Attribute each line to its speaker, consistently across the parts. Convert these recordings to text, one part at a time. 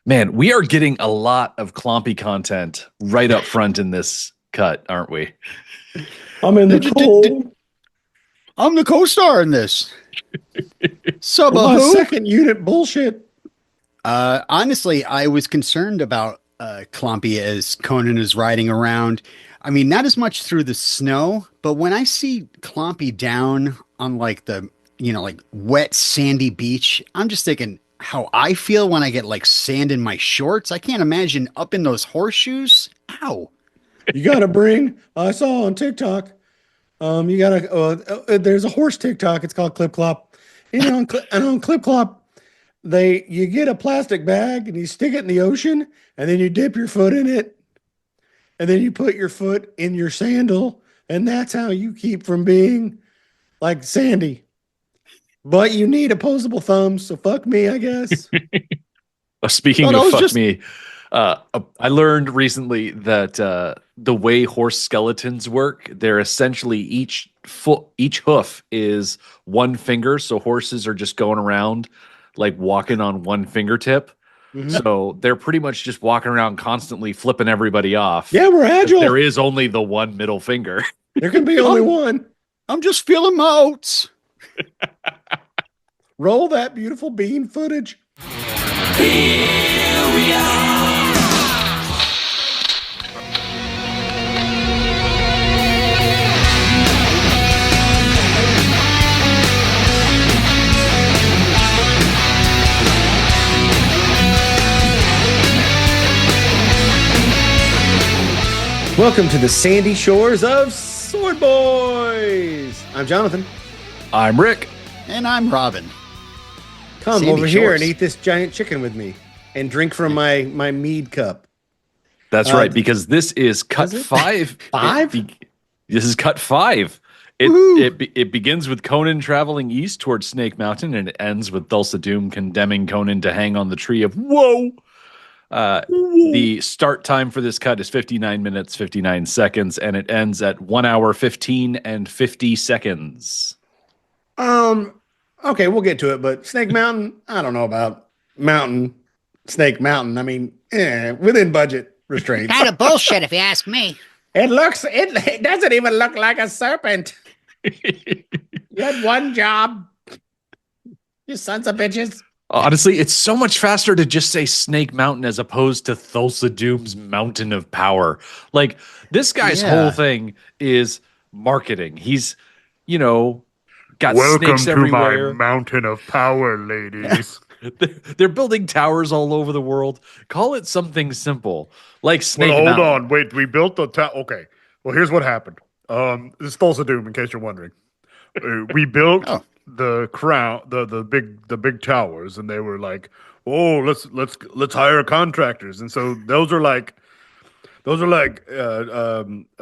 Speaker 1: Man, we are getting a lot of Clompy content right up front in this cut, aren't we?
Speaker 2: I'm in the cold.
Speaker 3: I'm the co-star in this.
Speaker 2: My
Speaker 3: Subahu.
Speaker 2: second unit bullshit.
Speaker 3: Honestly, I was concerned about Clompy as Conan is riding around. I mean, not as much through the snow, but when I see Clompy down on like like wet sandy beach, I'm just thinking how I feel when I get like sand in my shorts. I can't imagine up in those horseshoes. Ow.
Speaker 2: You got to bring. I saw on TikTok. You got to. There's a horse TikTok. It's called Clip Clop. And on Clip Clop, you get a plastic bag and you stick it in the ocean, and then you dip your foot in it, and then you put your foot in your sandal, and that's how you keep from being like sandy. But you need opposable thumbs, so fuck me, I guess.
Speaker 1: Speaking of fuck me, I learned recently that the way horse skeletons work, they're essentially each hoof is one finger. So horses are just going around like walking on one fingertip. Mm-hmm. So they're pretty much just walking around constantly flipping everybody off.
Speaker 2: Yeah, we're agile.
Speaker 1: There is only the one middle finger.
Speaker 2: There can be only one.
Speaker 3: I'm just feeling my oats.
Speaker 2: Roll that beautiful bean footage.
Speaker 4: Here we are.
Speaker 2: Welcome to the sandy shores of Sword Boys. I'm Jonathan.
Speaker 1: I'm Rick.
Speaker 3: And I'm Robin.
Speaker 2: Come
Speaker 3: Sandy
Speaker 2: over here
Speaker 3: shores.
Speaker 2: and eat this giant chicken with me and drink from my mead cup.
Speaker 1: That's right, because this is cut 5.
Speaker 2: 5?
Speaker 1: This is cut 5. It begins with Conan traveling east towards Snake Mountain, and it ends with Thulsa Doom condemning Conan to hang on the tree of woe. The start time for this cut is 59 minutes, 59 seconds, and it ends at 1 hour, 15 and 50 seconds.
Speaker 2: Okay, we'll get to it, but Snake Mountain, I don't know about Snake Mountain. I mean, within budget restraints.
Speaker 5: Kind of bullshit, if you ask me.
Speaker 2: It doesn't even look like a serpent. You had one job. You sons of bitches.
Speaker 1: Honestly, it's so much faster to just say Snake Mountain as opposed to Thulsa Doom's Mountain of Power. Like, this guy's whole thing is marketing. He's, got snakes everywhere.
Speaker 6: Welcome to my Mountain of Power, ladies.
Speaker 1: They're building towers all over the world. Call it something simple, like Snake
Speaker 6: Well,
Speaker 1: Mountain.
Speaker 6: hold on. Wait, we built the tower. Okay. Well, here's what happened. This is Thulsa Doom, in case you're wondering. We built the crown, the big towers, and they were like, "Oh, let's hire contractors." And so those are like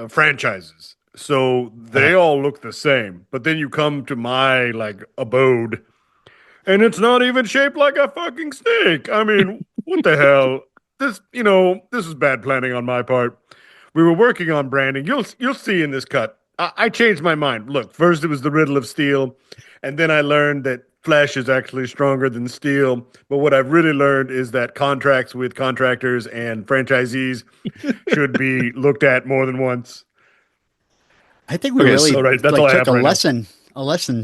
Speaker 6: franchises. So they all look the same. But then you come to my abode, and it's not even shaped like a fucking snake. I mean, what the hell? This is bad planning on my part. We were working on branding. You'll see in this cut. I changed my mind. Look, first it was the riddle of steel, and then I learned that flesh is actually stronger than steel. But what I've really learned is that contracts with contractors and franchisees should be looked at more than once.
Speaker 3: I think we really took a
Speaker 6: right
Speaker 3: lesson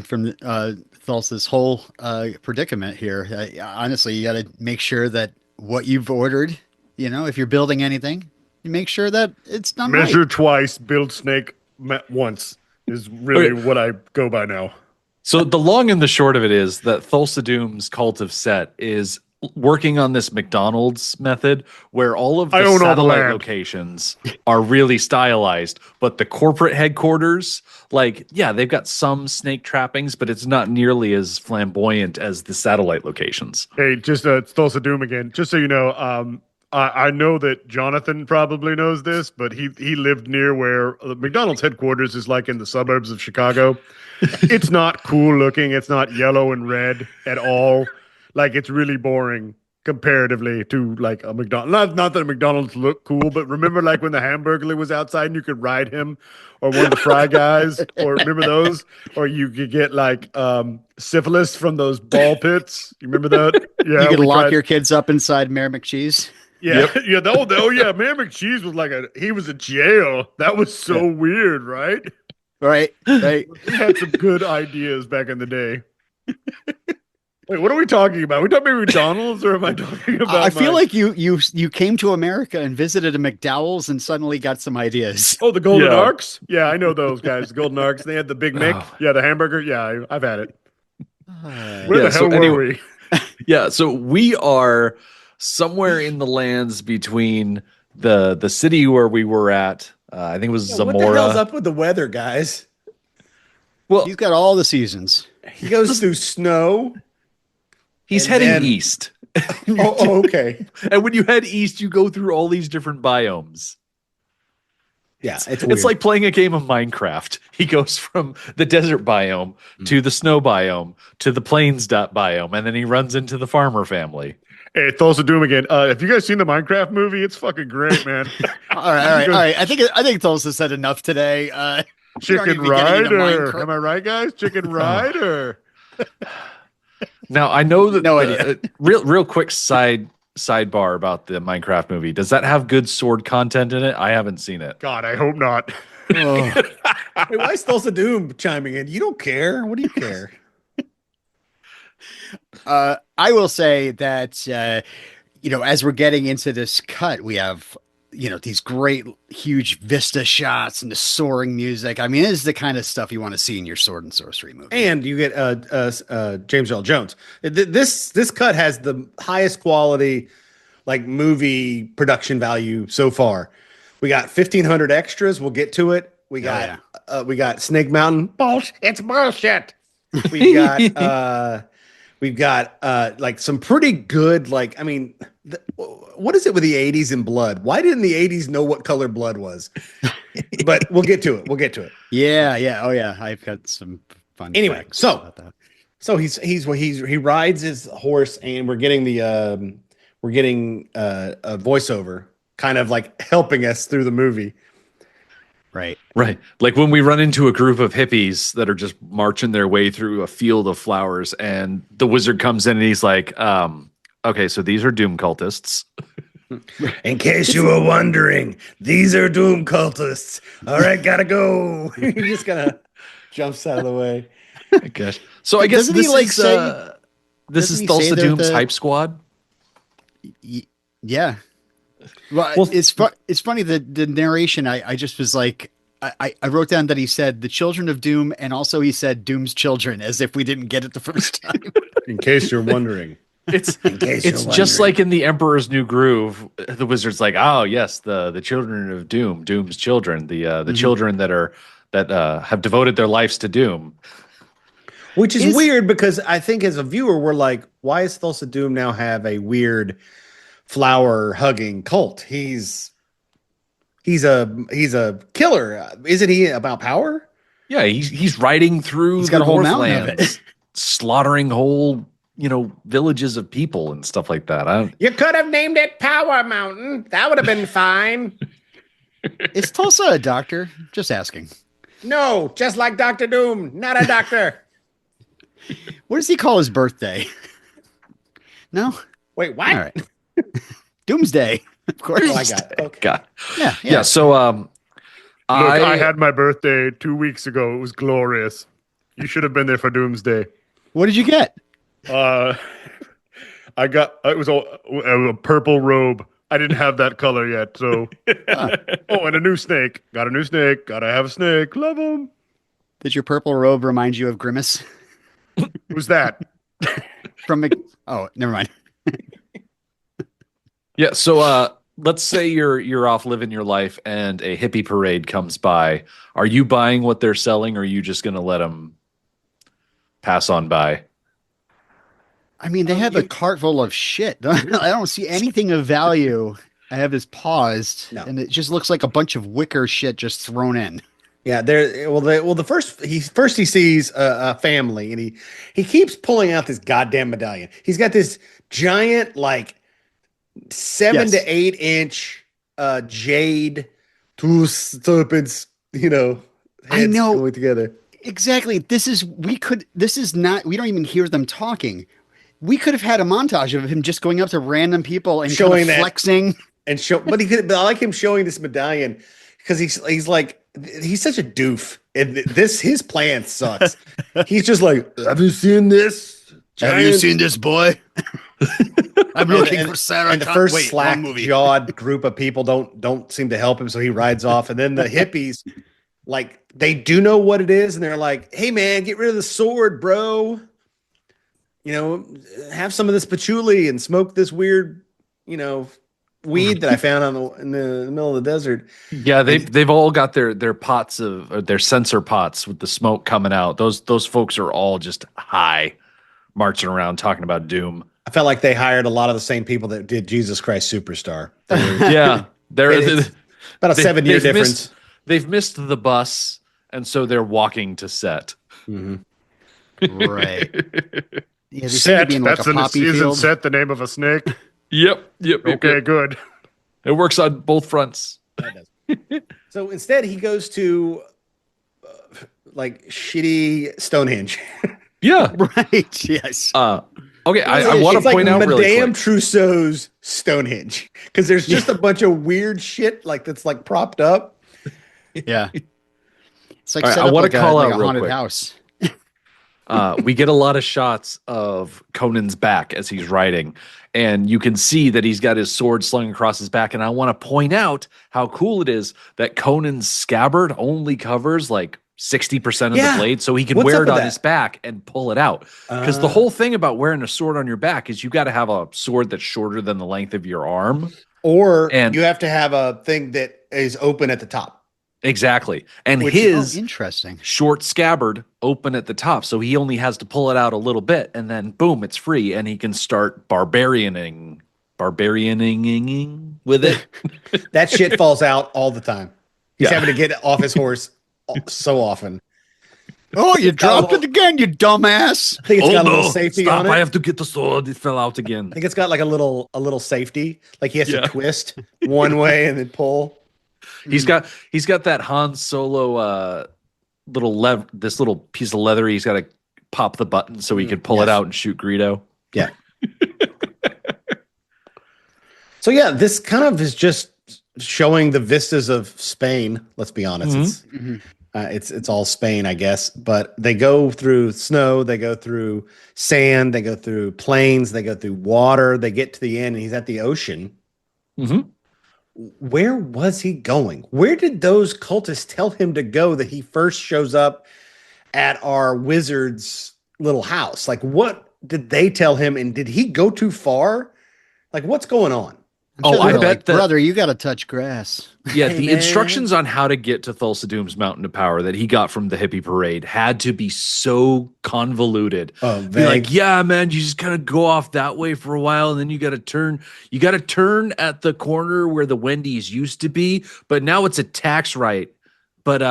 Speaker 3: from Thulsa's whole predicament here. Honestly, you got to make sure that what you've ordered, if you're building anything, you make sure that it's done
Speaker 6: Measure
Speaker 3: right.
Speaker 6: twice, build snake once is really what I go by now.
Speaker 1: So the long and the short of it is that Thulsa Doom's Cult of Set is working on this McDonald's method where all of the satellite locations are really stylized, but the corporate headquarters, they've got some snake trappings, but it's not nearly as flamboyant as the satellite locations.
Speaker 6: Hey, just Thulsa Doom again. Just so you know, I know that Jonathan probably knows this, but he lived near where McDonald's headquarters is, like in the suburbs of Chicago. It's not cool looking. It's not yellow and red at all. Like, it's really boring. comparatively to like a McDonald's. Not that McDonald's look cool, but remember like when the Hamburglar was outside and you could ride him, or one of the Fry Guys, or remember those, or you could get like syphilis from those ball pits. You remember that? Yeah,
Speaker 3: You could
Speaker 6: we
Speaker 3: lock
Speaker 6: tried-
Speaker 3: your kids up inside Mayor McCheese.
Speaker 6: Yeah, yeah, yeah. Mayor McCheese was like he was in jail. That was so weird, right?
Speaker 3: Right, right.
Speaker 6: We had some good ideas back in the day. Wait, what are we talking about? Are we talking about McDonald's, or am I talking about?
Speaker 3: I feel like you came to America and visited a McDowell's and suddenly got some ideas.
Speaker 6: Oh, the Golden
Speaker 1: Yeah.
Speaker 6: Arcs? Yeah, I know those guys. The Golden Arcs. They had the Big Mick.
Speaker 1: Oh.
Speaker 6: Yeah, the hamburger. Yeah, I've had it.
Speaker 3: Uh,
Speaker 6: Where
Speaker 1: Yeah,
Speaker 6: the
Speaker 1: so
Speaker 6: hell were
Speaker 1: anyway-
Speaker 6: we?
Speaker 1: Yeah, so we are somewhere in the lands between the city where we were at. I think it was
Speaker 2: What the hell's
Speaker 1: Zamora.
Speaker 2: up with the weather, guys?
Speaker 1: Well,
Speaker 3: He's got all the seasons.
Speaker 2: He goes through snow.
Speaker 1: he's
Speaker 2: and
Speaker 1: heading
Speaker 2: then-
Speaker 1: east.
Speaker 2: Okay.
Speaker 1: And when you head east, you go through all these different biomes.
Speaker 2: Yeah,
Speaker 1: It's like playing a game of Minecraft. He goes from the desert biome to the snow biome to the plains biome, and then he runs into the farmer family.
Speaker 6: Hey, Thulsa of Doom again. Have you guys seen the Minecraft movie? It's fucking great, man.
Speaker 3: All right. I think Tulsa said enough today. We don't
Speaker 6: Chicken
Speaker 3: need to be getting into
Speaker 6: Rider.
Speaker 3: Minecraft.
Speaker 6: Am I right, guys? Chicken Rider.
Speaker 1: Now I know that
Speaker 3: No idea.
Speaker 1: Real quick sidebar about the Minecraft movie. Does that have good sword content in it? I haven't seen it.
Speaker 6: God, I hope not.
Speaker 3: Oh.
Speaker 2: Hey, why is Thulsa Doom chiming in? You don't care. What do you care?
Speaker 3: I will say that as we're getting into this cut, we have these great huge vista shots and the soaring music. I mean, this is the kind of stuff you want to see in your sword and sorcery movie.
Speaker 2: And you get James Earl Jones. This cut has the highest quality like movie production value so far. We got 1,500 extras. We'll get to it. We got Snake Mountain. Bullshit. It's bullshit. We've got like some pretty good what is it with the 80s and blood? Why didn't the 80s know what color blood was? But we'll get to it.
Speaker 3: Yeah. Oh yeah. I've got some fun.
Speaker 2: Anyway,
Speaker 3: facts
Speaker 2: so-
Speaker 3: about that.
Speaker 2: So he rides his horse, and we're getting a voiceover kind of like helping us through the movie.
Speaker 3: Right.
Speaker 1: Right. Like when we run into a group of hippies that are just marching their way through a field of flowers, and the wizard comes in and he's like, okay, so these are Doom cultists.
Speaker 2: In case you were wondering, these are Doom cultists. All right, gotta go. He just kind of jumps out of the way.
Speaker 1: I guess. So I guess
Speaker 3: Doesn't he,
Speaker 1: this
Speaker 3: like,
Speaker 1: is
Speaker 3: say-
Speaker 1: this is
Speaker 3: doesn't he say
Speaker 1: Thulsa
Speaker 3: that
Speaker 1: Doom's
Speaker 3: the-
Speaker 1: hype squad.
Speaker 3: Yeah. Well, it's funny that the narration, I just was like, I wrote down that he said the children of Doom, and also he said Doom's children, as if we didn't get it the first time.
Speaker 2: In case you're wondering.
Speaker 1: It's
Speaker 2: case
Speaker 1: it's
Speaker 2: you're
Speaker 1: just
Speaker 2: wondering.
Speaker 1: like in the Emperor's New Groove. The wizard's like, oh yes, the children of Doom, Doom's children, the children that have devoted their lives to Doom.
Speaker 2: Which is weird, because I think as a viewer, we're like, why does Thulsa Doom now have a weird flower hugging cult? He's a killer. Isn't he about power?
Speaker 1: Yeah, he's riding through
Speaker 3: He's
Speaker 1: the
Speaker 3: got a whole mountain of
Speaker 1: Northlands, slaughtering whole villages of people and stuff like that.
Speaker 2: You could have named it Power Mountain. That would have been fine.
Speaker 3: Is Tulsa a doctor? Just asking.
Speaker 2: No, just like Dr. Doom, not a doctor.
Speaker 3: What does he call his birthday? No?
Speaker 2: Wait, what?
Speaker 3: All right. Doomsday, of course.
Speaker 2: Oh, I got it. Okay.
Speaker 1: God,
Speaker 3: Yeah.
Speaker 1: yeah. So
Speaker 6: Look, I had my birthday 2 weeks ago. It was glorious. You should have been there for Doomsday.
Speaker 3: What did you get?
Speaker 6: I got it was a purple robe. I didn't have that color yet, so oh, and a new snake. Got a new snake. Gotta have a snake. Love them.
Speaker 3: Did your purple robe remind you of Grimace?
Speaker 6: Who's that?
Speaker 3: From oh, never mind.
Speaker 1: Yeah, so let's say you're off living your life and a hippie parade comes by. Are you buying what they're selling, or are you just going to let them pass on by?
Speaker 3: I mean, they have a cart full of shit. I don't see anything of value. I have this paused,
Speaker 2: No.
Speaker 3: and it just looks like a bunch of wicker shit just thrown in.
Speaker 2: Yeah, the first he sees a family, and he keeps pulling out this goddamn medallion. He's got this giant like 7 to 8 inch jade, two serpents, heads
Speaker 3: I know.
Speaker 2: going together.
Speaker 3: Exactly. We don't even hear them talking. We could have had a montage of him just going up to random people and
Speaker 2: showing
Speaker 3: kind of flexing.
Speaker 2: But I like him showing this medallion because he's such a doof. And his plan sucks. He's just like, have you seen this?
Speaker 3: Have you seen this boy? I'm looking for Sarah.
Speaker 2: And the first slack-jawed group of people don't seem to help him, so he rides off. And then the hippies, like, they do know what it is, and they're like, "Hey, man, get rid of the sword, bro. Have some of this patchouli and smoke this weird, weed that I found in the middle of the desert."
Speaker 1: Yeah, they've all got their pots their sensor pots with the smoke coming out. Those folks are all just high, marching around talking about doom.
Speaker 2: I felt like they hired a lot of the same people that did Jesus Christ Superstar.
Speaker 1: Yeah,
Speaker 2: it's about a 7-year difference.
Speaker 1: They've missed the bus, and so they're walking to set.
Speaker 3: Mm-hmm. Right. Yeah,
Speaker 6: set. That's isn't set the name of a snake?
Speaker 1: Yep.
Speaker 6: Okay, good.
Speaker 1: It works on both fronts.
Speaker 2: So instead, he goes to like shitty Stonehenge.
Speaker 1: Yeah.
Speaker 3: Right. Yes.
Speaker 1: Okay, I want to point out really quick.
Speaker 2: Madame Trousseau's Stonehenge, because there's just a bunch of weird shit that's like propped up.
Speaker 3: Yeah. It's like
Speaker 1: I want to call out
Speaker 3: a
Speaker 1: real
Speaker 3: haunted
Speaker 1: quick.
Speaker 3: house.
Speaker 1: We get a lot of shots of Conan's back as he's riding, and you can see that he's got his sword slung across his back. And I want to point out how cool it is that Conan's scabbard only covers like 60% of the blade, so he can wear it on his back and pull it out. Because the whole thing about wearing a sword on your back is you got to have a sword that's shorter than the length of your arm, and
Speaker 2: you have to have a thing that is open at the top.
Speaker 1: Exactly. And his
Speaker 3: interesting
Speaker 1: short scabbard open at the top, so he only has to pull it out a little bit, and then boom, it's free, and he can start barbarianing with it.
Speaker 2: That shit falls out all the time. He's having to get off his horse so often.
Speaker 3: Oh, you dropped it again, you dumbass!
Speaker 2: I think it's got a little safety on it.
Speaker 1: I have to get the sword. It fell out again.
Speaker 2: I think it's got like a little safety, like he has to twist one way and then pull.
Speaker 1: He's got that Han Solo this little piece of leather. He's got to pop the button so he can pull it out and shoot Greedo.
Speaker 2: Yeah. So yeah, this kind of is just showing the vistas of Spain. Let's be honest. It's all Spain, I guess. But they go through snow, they go through sand, they go through plains, they go through water. They get to the end, and he's at the ocean.
Speaker 1: Mm-hmm.
Speaker 2: Where was he going? Where did those cultists tell him to go that he first shows up at our wizard's little house? Like, what did they tell him? And did he go too far? Like, what's going on?
Speaker 1: I bet that,
Speaker 3: brother, you got to touch grass.
Speaker 1: Yeah, the instructions on how to get to Thulsa Doom's Mountain of Power that he got from the hippie parade had to be so convoluted. Be like, yeah, man, you just kind of go off that way for a while, and then you got to turn. You got to turn at the corner where the Wendy's used to be, but now it's a tax right. But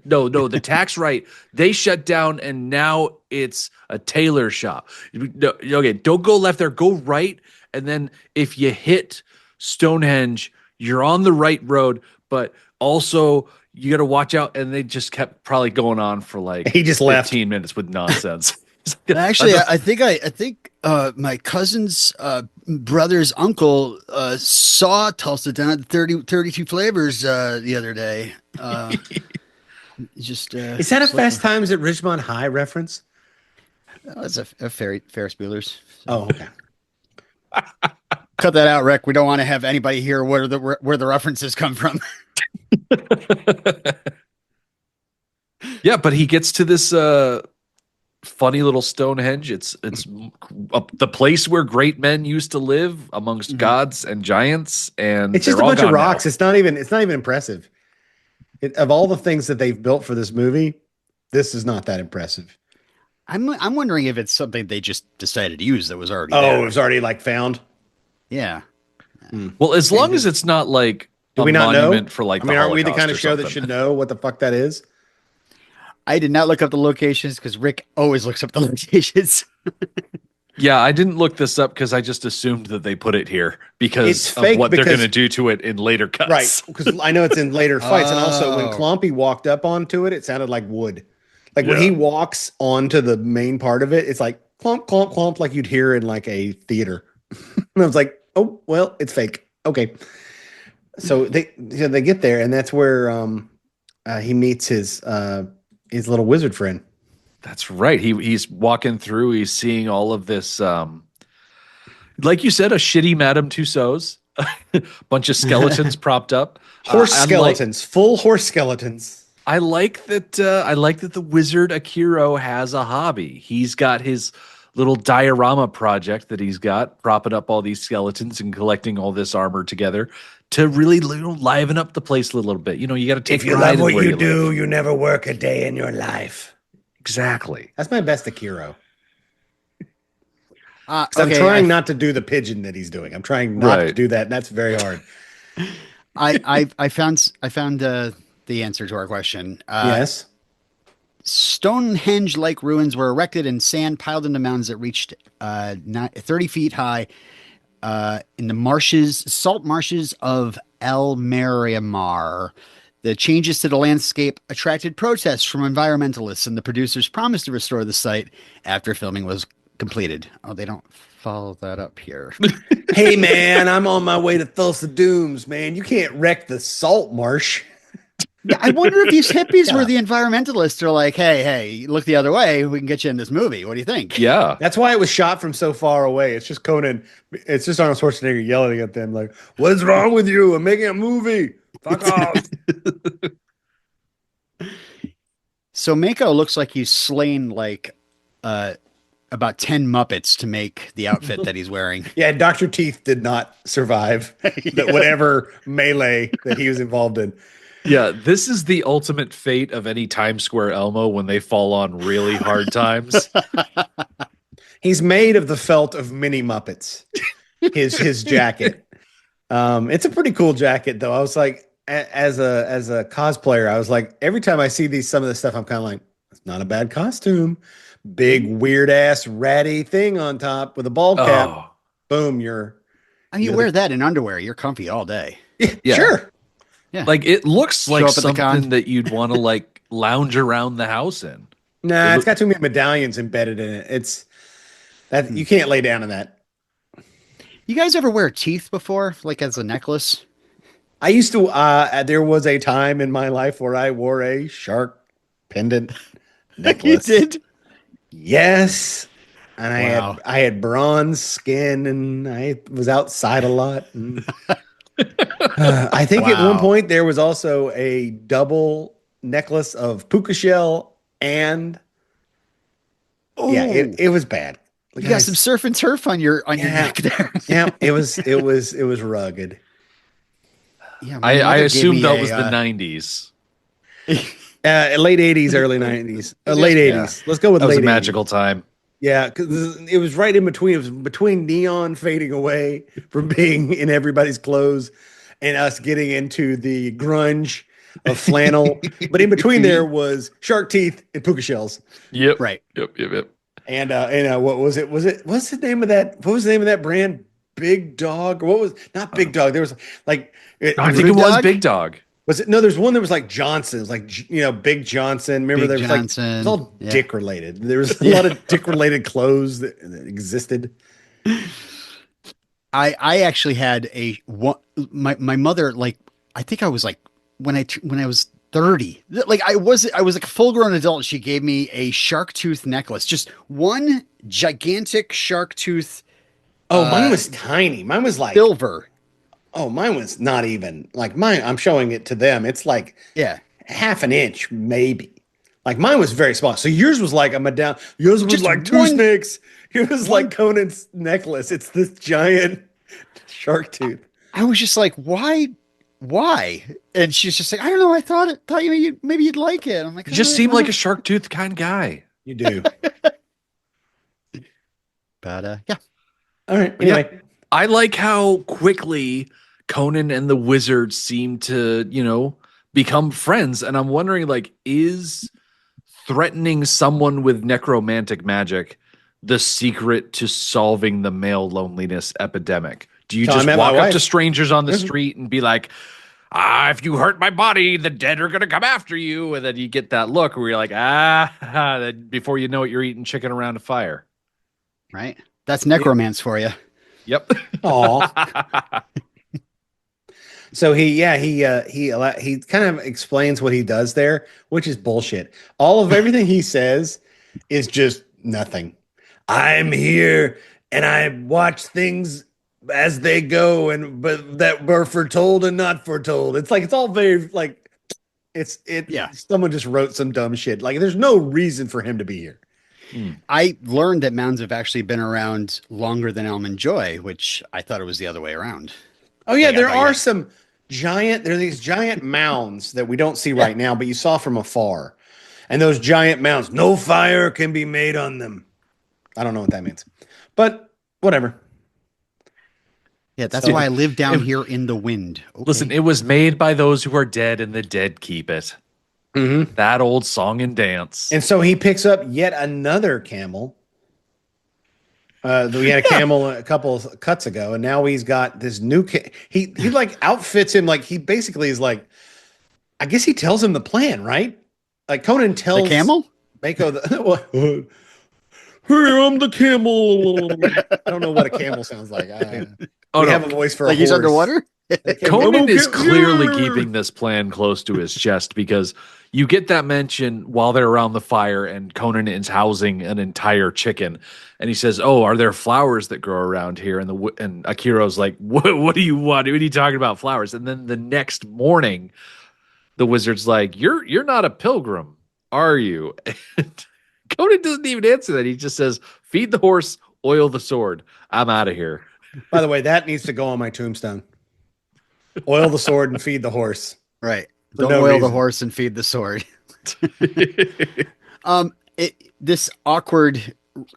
Speaker 1: no, the tax right, they shut down, and now it's a tailor shop. No, okay, don't go left there, go right, and then if you hit Stonehenge, you're on the right road, but also you got to watch out. And they just kept probably going on for like
Speaker 2: he just
Speaker 1: 15 minutes with nonsense.
Speaker 3: Actually, I think my cousin's brother's uncle saw Tulsa down at 32 Flavors the other day.
Speaker 2: Is that a Fast Times at Ridgemont High reference?
Speaker 3: That's a Ferris Bueller's.
Speaker 2: Oh, okay.
Speaker 3: Cut that out, Rick. We don't want to have anybody hear where the references come from.
Speaker 1: Yeah, but he gets to this funny little Stonehenge. It's the place where great men used to live amongst gods and giants, and
Speaker 2: it's just a bunch of rocks. Now. It's not even impressive. Of all the things that they've built for this movie, this is not that impressive.
Speaker 3: I'm wondering if it's something they just decided to use that was already there.
Speaker 2: It was already like found.
Speaker 3: Yeah.
Speaker 1: Well, as long as it's not like
Speaker 2: do we not know
Speaker 1: for like.
Speaker 2: I mean, aren't we the kind of show that should know what the fuck that is?
Speaker 3: I did not look up the locations because Rick always looks up the locations.
Speaker 1: Yeah, I didn't look this up because I just assumed that they put it here because
Speaker 2: It's
Speaker 1: of
Speaker 2: fake
Speaker 1: what they're
Speaker 2: because-
Speaker 1: going to do to it in later cuts.
Speaker 2: Right, because I know it's in later fights, and also when
Speaker 3: Oh.
Speaker 2: Clompy walked up onto it, it sounded like wood. Like when
Speaker 6: Yeah.
Speaker 2: he walks onto the main part of it, it's like clomp, clomp, clomp, like you'd hear in like a theater. And I was like, oh well, it's fake. Okay, so they get there, and that's where he meets his little wizard friend.
Speaker 1: That's right. He's walking through. He's seeing all of this. Like you said, a shitty Madame Tussauds, bunch of skeletons propped up,
Speaker 2: Horse
Speaker 1: I like-
Speaker 2: skeletons, full horse skeletons.
Speaker 1: I like that. I like that the wizard Akiro has a hobby. He's got his little diorama project that he's got, propping up all these skeletons and collecting all this armor together to really liven up the place a little bit. You know, you got to take pride in where you live.
Speaker 2: you never work a day in your life.
Speaker 1: Exactly.
Speaker 2: That's my best Akiro.
Speaker 3: Okay,
Speaker 2: I'm trying not to do the pigeon that he's doing. I'm trying not to
Speaker 1: Right.
Speaker 2: do that, and that's very hard.
Speaker 3: I found the answer to our question.
Speaker 2: Yes.
Speaker 3: Stonehenge-like ruins were erected in sand piled into mounds that reached 30 feet high in the salt marshes of El Mariamar. The changes to the landscape attracted protests from environmentalists, and the producers promised to restore the site after filming was completed. Oh, they don't follow that up here.
Speaker 2: Hey, man, I'm on my way to Thulsa Dooms, man. You can't wreck the salt marsh.
Speaker 3: Yeah, I wonder if these hippies were the environmentalists are like, hey, look the other way. We can get you in this movie. What do you think?
Speaker 1: Yeah.
Speaker 2: That's why it was shot from so far away. It's just Conan. It's just Arnold Schwarzenegger yelling at them like, "What's wrong with you? I'm making a movie. Fuck off."
Speaker 3: So Mako looks like he's slain like about 10 Muppets to make the outfit that he's wearing.
Speaker 2: Yeah, Dr. Teeth did not survive whatever melee that he was involved in.
Speaker 1: Yeah, this is the ultimate fate of any Times Square Elmo when they fall on really hard times.
Speaker 2: He's made of the felt of mini Muppets. His jacket. It's a pretty cool jacket, though. I was like, as a cosplayer, I was like, every time I see some of this stuff, I'm kind of like, it's not a bad costume. Big weird ass ratty thing on top with a ball cap.
Speaker 1: Oh,
Speaker 2: Boom,
Speaker 3: I mean, you wear that in underwear. You're comfy all day.
Speaker 1: yeah.
Speaker 2: Sure.
Speaker 1: Like it looks like
Speaker 3: up at the con.
Speaker 1: something that you'd want to like lounge around the house in.
Speaker 2: Nah, it's got too many medallions embedded in it. It's that you can't lay down in that.
Speaker 3: You guys ever wear teeth before, like as a necklace?
Speaker 2: I used to. There was a time in my life where I wore a shark pendant necklace.
Speaker 3: You did?
Speaker 2: Yes. And
Speaker 3: Wow.
Speaker 2: I had bronze skin, and I was outside a lot. And, I think at one
Speaker 3: Wow.
Speaker 2: point there was also a double necklace of puka shell, and yeah, it was bad.
Speaker 3: You got some surf and turf on your neck there.
Speaker 2: Yeah, it was rugged.
Speaker 3: Yeah, my
Speaker 1: I
Speaker 3: mother gave
Speaker 1: assumed
Speaker 3: me
Speaker 1: that
Speaker 3: a,
Speaker 1: was the 90s.
Speaker 2: Late 80s, early 90s. Late 80s. Let's go with
Speaker 1: That was
Speaker 2: late
Speaker 1: a
Speaker 2: 80s.
Speaker 1: magical time.
Speaker 2: Yeah, because it was right in between. It was between neon fading away from being in everybody's clothes and us getting into the grunge of flannel. But in between there was shark teeth and puka shells.
Speaker 1: Yep.
Speaker 3: Right.
Speaker 1: Yep.
Speaker 2: And what was it? What's the name of that? What was the name of that brand? Big Dog? What was not Big Dog? There was like
Speaker 1: I think it was
Speaker 3: Dog?
Speaker 1: Big Dog.
Speaker 2: Was it? No, there's one that was like Johnson's, like Big Johnson. Remember,
Speaker 3: Big
Speaker 2: there was
Speaker 3: Johnson,
Speaker 2: like it's all
Speaker 3: yeah.
Speaker 2: dick related. There was a lot of dick related clothes that existed.
Speaker 3: I actually had my mother, like, I think I was like when I was 30, like I was like a full grown adult. She gave me a shark tooth necklace, just one gigantic shark tooth.
Speaker 2: Oh, mine was tiny. Mine was like
Speaker 3: Silver.
Speaker 2: Oh, mine was not even like mine. I'm showing it to them. It's like
Speaker 3: Yeah.
Speaker 2: half an inch, maybe. Like mine was very small. So yours was like a medallion. Yours was
Speaker 3: Just
Speaker 2: like two
Speaker 3: one-
Speaker 2: snakes. It was like Conan's necklace. It's this giant shark tooth.
Speaker 3: I was just like, why? And she's just like, I don't know. I thought maybe you'd like it. I'm like,
Speaker 1: It just seemed like a shark tooth kind of guy.
Speaker 2: You do.
Speaker 3: But yeah.
Speaker 2: All right. Anyway,
Speaker 1: I like how quickly Conan and the wizard seem to, become friends. And I'm wondering, like, is threatening someone with necromantic magic the secret to solving the male loneliness epidemic? Do you
Speaker 2: So I
Speaker 1: just
Speaker 2: met my
Speaker 1: walk up
Speaker 2: wife.
Speaker 1: to strangers on the street and be like, if you hurt my body, the dead are going to come after you? And then you get that look where you're like, then before you know it, you're eating chicken around a fire.
Speaker 3: Right. That's necromance for you.
Speaker 1: Yep.
Speaker 2: Aw. So he kind of explains what he does there, which is bullshit. All of everything he says is just nothing. I'm here and I watch things as they go, but that were foretold and not foretold. It's like it's all very like
Speaker 3: Yeah.
Speaker 2: Someone just wrote some dumb shit. Like there's no reason for him to be here.
Speaker 3: I learned that mounds have actually been around longer than Almond Joy, which I thought it was the other way around.
Speaker 2: Oh yeah,
Speaker 3: Like,
Speaker 2: there are these giant mounds that we don't see right now, but you saw from afar. And those giant mounds, no fire can be made on them. I don't know what that means. But whatever.
Speaker 3: Yeah, that's why I live down here in the wind. Okay.
Speaker 1: Listen, it was made by those who are dead, and the dead keep it.
Speaker 2: Mm-hmm.
Speaker 1: That old song and dance.
Speaker 2: And so he picks up yet another camel. We had a camel a couple of cuts ago, and now he's got this new. He like outfits him like he basically is like. I guess he tells him the plan, right? Like Conan tells
Speaker 3: the camel.
Speaker 2: Mako hey, I'm the camel. I don't know what a camel sounds like. We have a voice for
Speaker 3: Like
Speaker 2: a
Speaker 3: he's
Speaker 2: horse.
Speaker 3: underwater.
Speaker 1: Conan is clearly keeping this plan close to his chest because you get that mention while they're around the fire and Conan is housing an entire chicken. And he says, "Oh, are there flowers that grow around here?" And Akiro's like, what do you want? What are you talking about, flowers? And then the next morning, the wizard's like, You're not a pilgrim, are you?" And Conan doesn't even answer that. He just says, "Feed the horse, oil the sword. I'm out of here."
Speaker 2: By the way, that needs to go on my tombstone. Oil the sword and feed the horse.
Speaker 3: Right.
Speaker 2: For
Speaker 3: Don't
Speaker 2: no
Speaker 3: oil the
Speaker 2: reason.
Speaker 3: horse and feed the sword. This awkward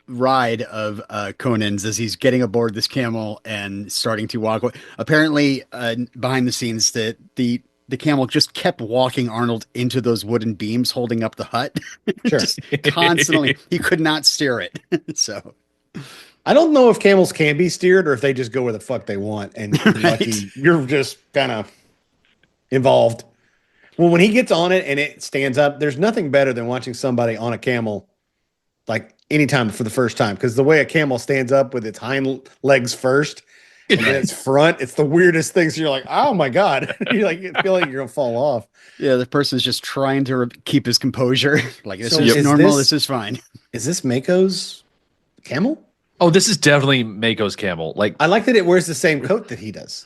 Speaker 3: ride of Conan's as he's getting aboard this camel and starting to walk away. Apparently, behind the scenes, that the camel just kept walking Arnold into those wooden beams holding up the hut.
Speaker 2: Sure.
Speaker 3: Just constantly. He could not steer it. So
Speaker 2: I don't know if camels can be steered or if they just go where the fuck they want, and you're just kind of involved. Well, when he gets on it and it stands up, there's nothing better than watching somebody on a camel, like anytime for the first time, because the way a camel stands up with its hind legs first and then its front, it's the weirdest thing. So you're like, oh my god, you like you feel like you're gonna fall off.
Speaker 3: yeah, the person's just trying to keep his composure. Like this
Speaker 2: So
Speaker 3: is
Speaker 2: is
Speaker 3: normal.
Speaker 2: this-
Speaker 3: This is fine.
Speaker 2: Is this Mako's camel?
Speaker 1: Oh, this is definitely Mako's camel. Like
Speaker 2: I like that it wears the same coat that he does.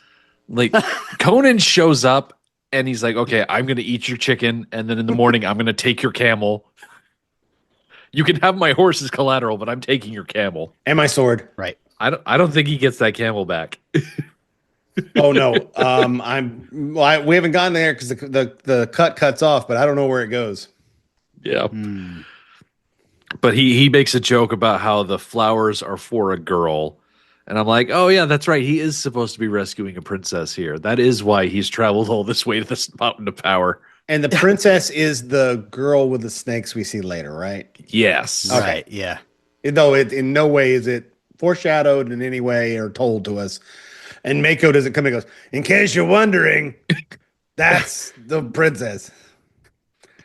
Speaker 1: Conan shows up and he's like, "Okay, I'm going to eat your chicken, and then in the morning I'm going to take your camel. You can have my horse as collateral, but I'm taking your camel."
Speaker 2: And my sword.
Speaker 3: Right.
Speaker 1: I don't think he gets that camel back.
Speaker 2: Oh no. We haven't gotten there because the cut cuts off, but I don't know where it goes.
Speaker 1: Yeah. But he makes a joke about how the flowers are for a girl. And I'm like, oh yeah, that's right. He is supposed to be rescuing a princess here. That is why he's traveled all this way to this mountain of power.
Speaker 2: And the princess is the girl with the snakes we see later, right?
Speaker 1: Yes.
Speaker 2: Okay.
Speaker 3: Right. Yeah.
Speaker 2: Though it in no way is it foreshadowed in any way or told to us. And Mako doesn't come and goes, in case you're wondering, that's the princess.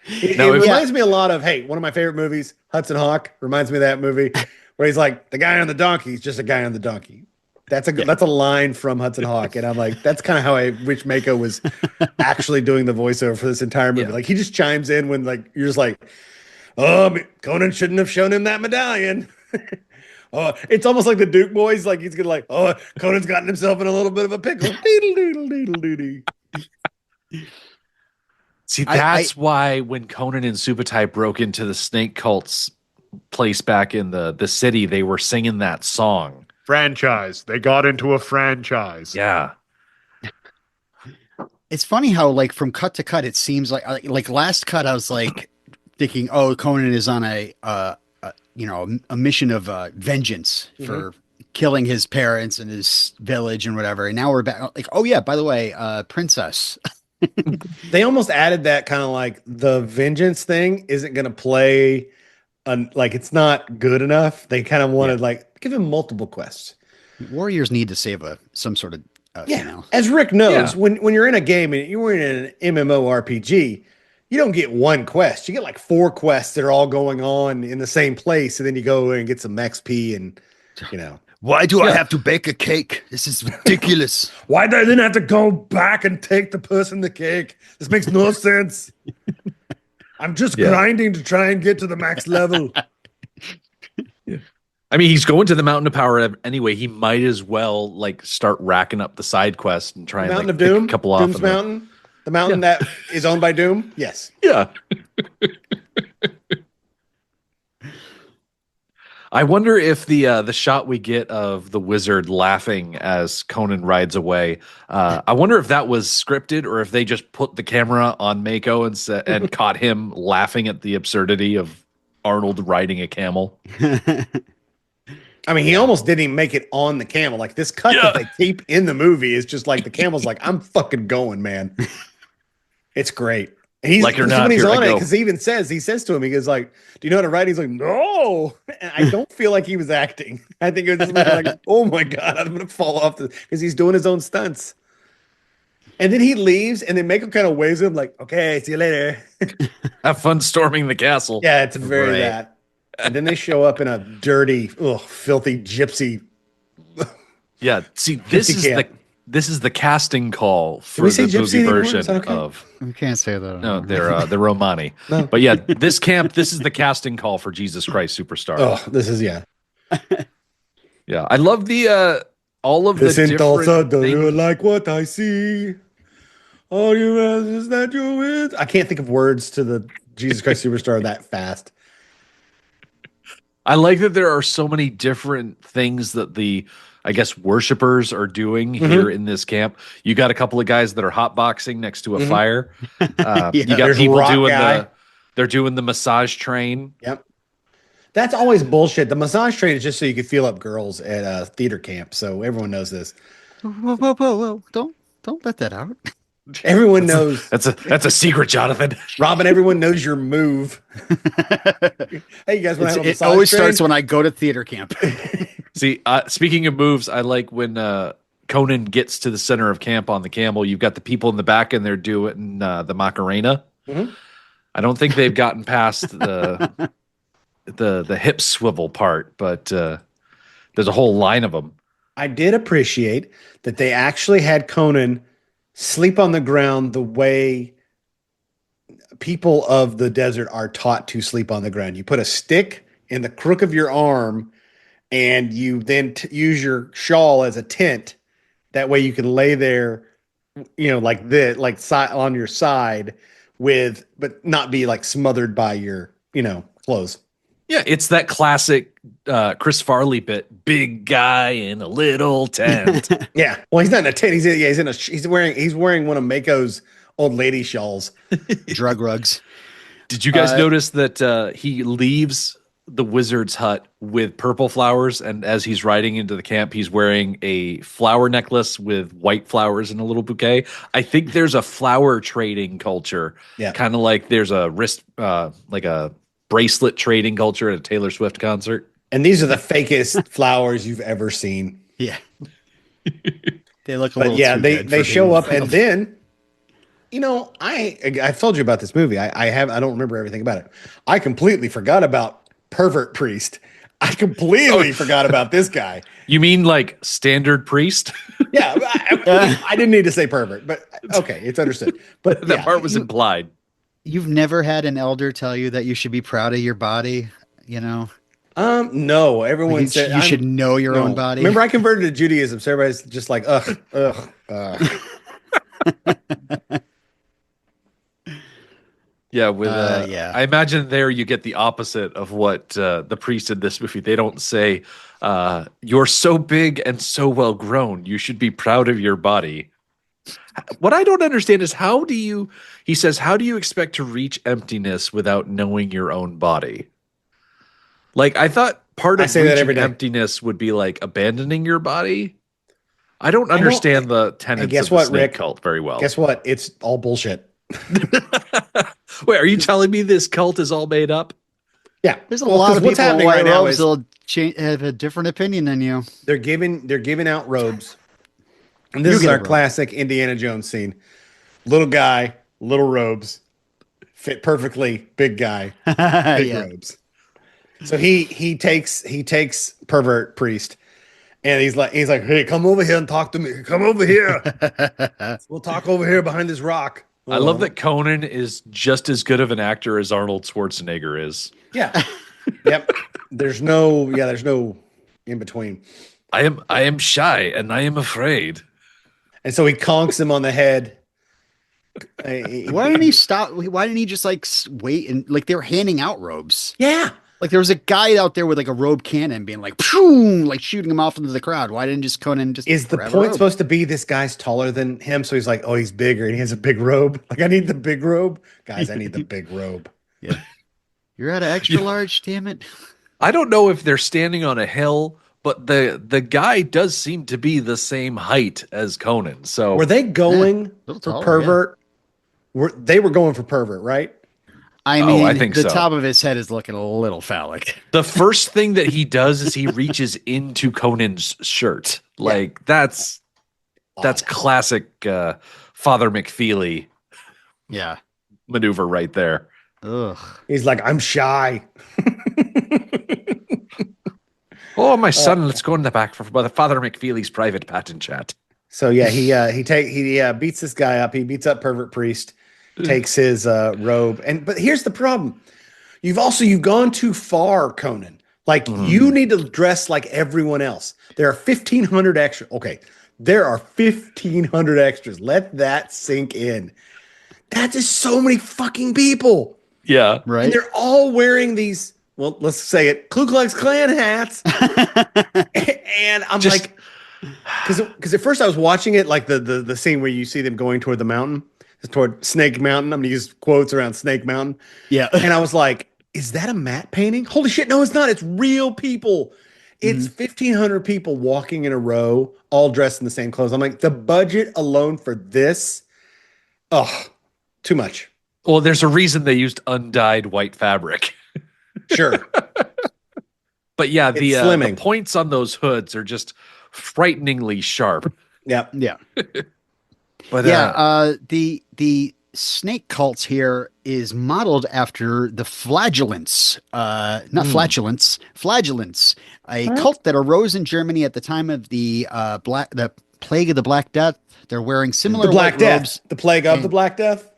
Speaker 2: It reminds me a lot of, hey, one of my favorite movies, Hudson Hawk, reminds me of that movie where he's like, the guy on the donkey is just a guy on the donkey. That's a line from Hudson Hawk. And I'm like, that's kind of how I wish Mako was actually doing the voiceover for this entire movie.
Speaker 1: Yeah.
Speaker 2: Like he just chimes in when like you're just like, oh, Conan shouldn't have shown him that medallion. Oh, it's almost like the Duke boys. Like he's gonna like, oh, Conan's gotten himself in a little bit of a pickle. Deedle doodle doodle doodle.
Speaker 1: See, that's why when Conan and Subutai broke into the snake cult's place back in the city, they were singing that song.
Speaker 6: Franchise. They got into a franchise.
Speaker 1: Yeah.
Speaker 3: It's funny how like from cut to cut, it seems like last cut, I was like thinking, oh, Conan is on a mission of vengeance for killing his parents and his village and whatever. And now we're back like, oh yeah, by the way, princess.
Speaker 2: They almost added that kind of like the vengeance thing isn't going to play like it's not good enough. They kind of wanted like give him multiple quests.
Speaker 3: Warriors need to save some sort of female.
Speaker 2: As Rick knows, when you're in a game and you're in an MMORPG, you don't get one quest. You get like 4 quests that are all going on in the same place, and then you go and get some XP and
Speaker 3: Why do I have to bake a cake? This is ridiculous.
Speaker 2: Why do I then have to go back and take the person the cake? This makes no sense. I'm just grinding to try and get to the max level.
Speaker 1: I mean, he's going to the Mountain of Power anyway. He might as well like start racking up the side quests and try and
Speaker 2: Mountain
Speaker 1: like,
Speaker 2: of Doom,
Speaker 1: pick a couple
Speaker 2: Doom's
Speaker 1: off.
Speaker 2: Mountain, the mountain that is owned by Doom. Yes.
Speaker 1: Yeah. I wonder if the shot we get of the wizard laughing as Conan rides away. I wonder if that was scripted or if they just put the camera on Mako and caught him laughing at the absurdity of Arnold riding a camel.
Speaker 2: I mean, he almost didn't even make it on the camel. Like this cut that they keep in the movie is just like the camel's like, I'm fucking going, man. It's great. And he's
Speaker 1: like you're not
Speaker 2: when he's
Speaker 1: here,
Speaker 2: on it because he says to him, he goes like, "Do you know how to write?" He's like, "No." And I don't feel like he was acting. I think it was just like, "Oh my god, I'm gonna fall off the," because he's doing his own stunts. And then he leaves, and then Mako kind of waves him like, "Okay, see you later."
Speaker 1: Have fun storming the castle.
Speaker 2: Yeah, it's very that. And then they show up in a dirty, filthy gypsy.
Speaker 1: Yeah, see, this is the casting call for
Speaker 2: we say
Speaker 1: the movie
Speaker 2: anymore?
Speaker 1: version
Speaker 2: Okay?
Speaker 1: of.
Speaker 3: We can't say that.
Speaker 1: No, they're Romani.
Speaker 2: No.
Speaker 1: But yeah, this is the casting call for Jesus Christ Superstar.
Speaker 2: Oh, this is
Speaker 1: Yeah, I love the all of the different
Speaker 2: Tulsa, do
Speaker 1: things.
Speaker 2: you like what I see? All you ask is that you win. I can't think of words to the Jesus Christ Superstar that fast.
Speaker 1: I like that there are so many different things that the, I guess, worshipers are doing here in this camp. You got a couple of guys that are hotboxing next to a fire. You got people doing the massage train.
Speaker 2: Yep. That's always bullshit. The massage train is just so you can feel up girls at a theater camp. So everyone knows this.
Speaker 3: Whoa. Don't let that out.
Speaker 2: Everyone knows.
Speaker 1: That's a secret, Jonathan.
Speaker 2: Robin, everyone knows your move. Hey, you guys want to have a massage
Speaker 3: It always
Speaker 2: train?
Speaker 3: starts when I go to theater camp.
Speaker 1: See, speaking of moves, I like when Conan gets to the center of camp on the camel. You've got the people in the back, and they're doing the Macarena.
Speaker 2: Mm-hmm.
Speaker 1: I don't think they've gotten past the hip swivel part, but there's a whole line of them.
Speaker 2: I did appreciate that they actually had Conan sleep on the ground the way people of the desert are taught to sleep on the ground. You put a stick in the crook of your arm, and you then use your shawl as a tent. That way you can lay there, like this, like on your side but not be like smothered by your, clothes.
Speaker 1: Yeah, it's that classic Chris Farley bit, big guy in a little tent.
Speaker 2: Yeah. Well, he's not in a tent. He's wearing one of Mako's old lady shawls.
Speaker 3: Drug rugs.
Speaker 1: Did you guys notice that he leaves the wizard's hut with purple flowers, and as he's riding into the camp, he's wearing a flower necklace with white flowers in a little bouquet? I think there's a flower trading culture, kind of like there's a wrist, like a bracelet trading culture at a Taylor Swift concert.
Speaker 2: And these are the fakest flowers you've ever seen.
Speaker 3: Yeah. They look a little too good
Speaker 2: they
Speaker 3: for
Speaker 2: show
Speaker 3: being
Speaker 2: up,
Speaker 3: real.
Speaker 2: and then I've told you about this movie. I don't remember everything about it. I completely forgot about Pervert Priest. I completely forgot about this guy.
Speaker 1: You mean like standard priest?
Speaker 2: Yeah, I didn't need to say pervert, but okay, it's understood. But
Speaker 1: That part was implied.
Speaker 3: You've never had an elder tell you that you should be proud of your body,
Speaker 2: No, everyone said
Speaker 3: you should know your own body.
Speaker 2: Remember, I converted to Judaism, so everybody's just like, ugh.
Speaker 1: Yeah, I imagine there you get the opposite of what the priest in this movie. They don't say, "You're so big and so well grown. You should be proud of your body." What I don't understand is he says, how do you expect to reach emptiness without knowing your own body? Like, I thought part of reaching emptiness would be like abandoning your body. I don't understand the tenets of the snake cult very well.
Speaker 2: Guess what? It's all bullshit.
Speaker 1: Wait, are you telling me this cult is all made up?
Speaker 2: Yeah,
Speaker 3: There's a lot of
Speaker 2: what's
Speaker 3: people in
Speaker 2: happening
Speaker 3: white
Speaker 2: right now
Speaker 3: robes
Speaker 2: is
Speaker 3: that'll have a different opinion than you.
Speaker 2: they're giving out robes, and this
Speaker 3: You
Speaker 2: is
Speaker 3: get a
Speaker 2: our
Speaker 3: robe.
Speaker 2: classic Indiana Jones scene. Little guy, little robes, fit perfectly. Big guy, big
Speaker 3: Yeah.
Speaker 2: robes. So he takes pervert priest, and he's like, hey, come over here and talk to me. Come over here. We'll talk over here behind this rock.
Speaker 1: I love that Conan is just as good of an actor as Arnold Schwarzenegger is.
Speaker 2: Yeah. Yep. There's no in between.
Speaker 1: I am shy and I am afraid.
Speaker 2: And so he conks him on the head.
Speaker 3: Why didn't he stop? Why didn't he just like wait and like they were handing out robes?
Speaker 2: Yeah.
Speaker 3: Like there was a guy out there with like a robe cannon being like, phew, like shooting him off into the crowd. Why didn't just Conan just
Speaker 2: Is the
Speaker 3: grab a
Speaker 2: point
Speaker 3: robe?
Speaker 2: supposed to be this guy's taller than him? So he's like, oh, he's bigger and he has a big robe. Like, I need the big robe. Guys, I need the big robe.
Speaker 3: Yeah. You're at an extra large, damn it.
Speaker 1: I don't know if they're standing on a hill, but the guy does seem to be the same height as Conan. So
Speaker 2: Were they going
Speaker 3: little
Speaker 2: for
Speaker 3: taller,
Speaker 2: pervert? They were going for pervert, right?
Speaker 3: I mean,
Speaker 1: I think
Speaker 3: the
Speaker 1: so.
Speaker 3: top of his head is looking a little phallic.
Speaker 1: the first thing that he does is he reaches into Conan's shirt. Like that's classic Father McFeely
Speaker 3: Yeah.
Speaker 1: maneuver right there.
Speaker 3: Ugh.
Speaker 2: He's like, I'm shy.
Speaker 1: Oh, my son, let's go in the back for Father McFeely's private pat and chat.
Speaker 2: So yeah, he beats this guy up. He beats up pervert priest, takes his robe, but here's the problem: you've gone too far, Conan. Like you need to dress like everyone else. There are 1,500 extras. Okay, there are 1,500 extras. Let that sink in. That is so many fucking people.
Speaker 1: Yeah.
Speaker 3: Right.
Speaker 2: And they're all wearing these, well, let's say it, Ku Klux Klan hats. And I'm like, because at first I was watching it like the scene where you see them going toward the mountain, toward Snake Mountain. I'm going to use quotes around Snake Mountain.
Speaker 3: Yeah.
Speaker 2: And I was like, is that a matte painting? Holy shit. No, it's not. It's real people. It's 1,500 people walking in a row, all dressed in the same clothes. I'm like, the budget alone for this, too much.
Speaker 1: Well, there's a reason they used undyed white fabric.
Speaker 2: Sure.
Speaker 1: But yeah,
Speaker 2: It's
Speaker 1: the
Speaker 2: slimming.
Speaker 1: points on those hoods are just frighteningly sharp.
Speaker 2: Yep.
Speaker 3: Yeah.
Speaker 1: But
Speaker 3: The snake cult here is modeled after the flagellants, not flatulence, flagellants, a cult that arose in Germany at the time of the plague of the Black Death. They're wearing similar
Speaker 2: The Black
Speaker 3: white
Speaker 2: Death.
Speaker 3: robes.
Speaker 2: The plague of the Black Death.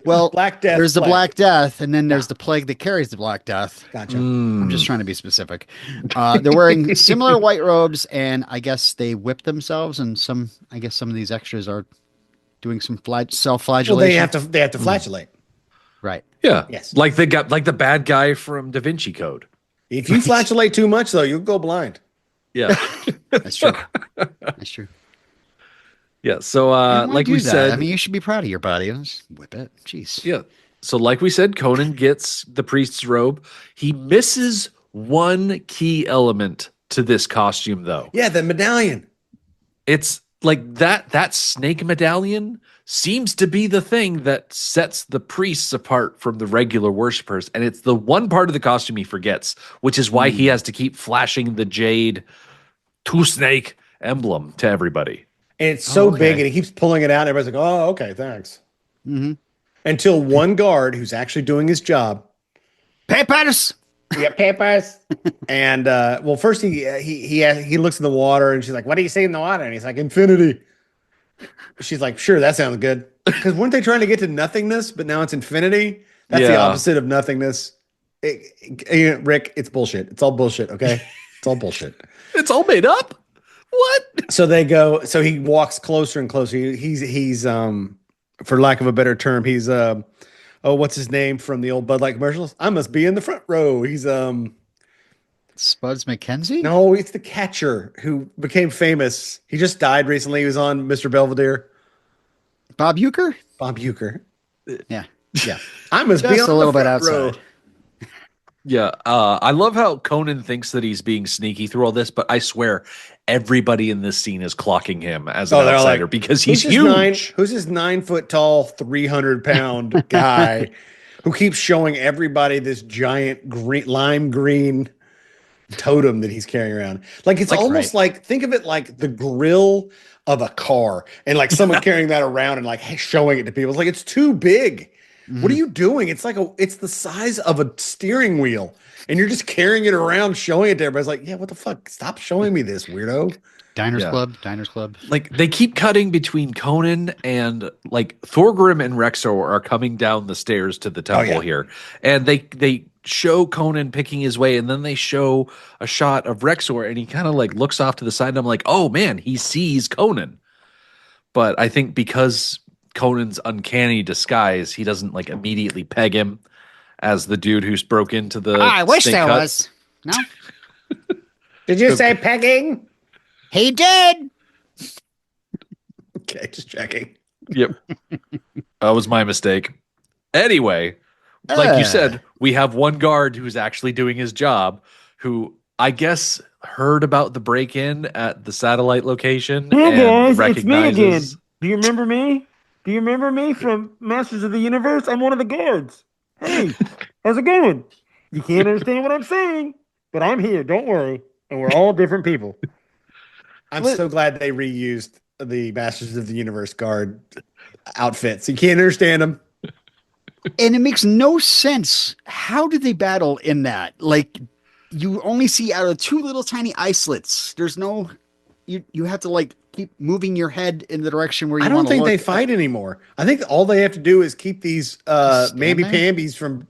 Speaker 3: Well,
Speaker 2: Black Death.
Speaker 3: there's the
Speaker 2: plague.
Speaker 3: Black Death, and then there's the plague that carries the Black Death.
Speaker 2: Gotcha.
Speaker 3: I'm just trying to be specific. They're wearing similar white robes, and I guess they whip themselves. And some of these extras are doing some self-flagellation.
Speaker 2: Well, they have to flatulate.
Speaker 3: Right.
Speaker 1: Yeah.
Speaker 2: Yes.
Speaker 1: Like the bad guy from Da Vinci Code.
Speaker 2: If you flatulate too much, though, you'll go blind.
Speaker 1: Yeah.
Speaker 3: That's true. That's true.
Speaker 1: Yeah. So
Speaker 3: Why
Speaker 1: like
Speaker 3: do
Speaker 1: we
Speaker 3: that?
Speaker 1: said,
Speaker 3: I mean, you should be proud of your body. Just whip it. Jeez.
Speaker 1: yeah. So like we said, Conan gets the priest's robe. He misses one key element to this costume though.
Speaker 2: Yeah, the medallion.
Speaker 1: It's like that snake medallion seems to be the thing that sets the priests apart from the regular worshipers. And it's the one part of the costume he forgets, which is why he has to keep flashing the jade two snake emblem to everybody.
Speaker 2: And it's so
Speaker 3: okay.
Speaker 2: big and he keeps pulling it out. And everybody's like, oh, okay, thanks.
Speaker 3: Mm-hmm.
Speaker 2: Until one guard who's actually doing his job.
Speaker 3: Papers.
Speaker 2: Yeah, papers. And well, first he looks in the water and she's like, what do you see in the water? And he's like, infinity. She's like, sure, that sounds good. Because weren't they trying to get to nothingness, but now it's infinity? That's the
Speaker 1: Yeah.
Speaker 2: opposite of nothingness. Rick, it's bullshit. It's all bullshit, okay? It's all bullshit.
Speaker 1: It's all made up. What?
Speaker 2: So they go. So he walks closer and closer. He's for lack of a better term, he's what's his name from the old Bud Light commercials? I must be in the front row. He's
Speaker 3: Spuds McKenzie?
Speaker 2: no, it's the catcher who became famous. He just died recently. He was on Mr. Belvedere.
Speaker 3: Bob Euchre?
Speaker 2: Bob Euchre.
Speaker 3: Yeah.
Speaker 2: Yeah, I must be
Speaker 3: Just
Speaker 2: on
Speaker 3: a
Speaker 2: the
Speaker 3: little bit
Speaker 2: front row.
Speaker 3: outside.
Speaker 1: Yeah. I love how Conan thinks that he's being sneaky through all this, but I swear everybody in this scene is clocking him as an
Speaker 2: they're
Speaker 1: outsider
Speaker 2: like,
Speaker 1: because he's
Speaker 2: Who's this
Speaker 1: huge.
Speaker 2: who's this 9 foot tall, 300 pound guy who keeps showing everybody this giant lime green totem that he's carrying around. Like it's almost like, think of it like the grill of a car, and like someone carrying that around and like showing it to people. It's like, it's too big. What are you doing? It's like it's the size of a steering wheel, and you're just carrying it around, showing it to everybody. It's like, yeah, what the fuck? Stop showing me this, weirdo.
Speaker 3: Diners Club.
Speaker 1: Like they keep cutting between Conan and like Thorgrim and Rexor are coming down the stairs to the temple here, and they show Conan picking his way, and then they show a shot of Rexor, and he kind of like looks off to the side, and I'm like, oh man, he sees Conan. But I think because Conan's uncanny disguise, he doesn't like immediately peg him as the dude who's broke into the.
Speaker 5: I wish there was. No.
Speaker 2: Did you say pegging?
Speaker 5: He did.
Speaker 2: Okay, just checking.
Speaker 1: Yep. That was my mistake. Anyway, like you said, we have one guard who's actually doing his job, who I guess heard about the break-in at the satellite location and recognizes.
Speaker 4: It's me again. Do you remember me? Do you remember me from Masters of the Universe? I'm one of the guards. Hey, how's it going? You can't understand what I'm saying, but I'm here. Don't worry. And we're all different people.
Speaker 2: I'm so glad they reused the Masters of the Universe guard outfits. You can't understand them.
Speaker 3: And it makes no sense. How did they battle in that? Like, you only see out of two little tiny islets. There's no, you have to like keep moving your head in the direction where you want to look.
Speaker 2: I don't think they fight anymore. I think all they have to do is keep these mamby-pambies from,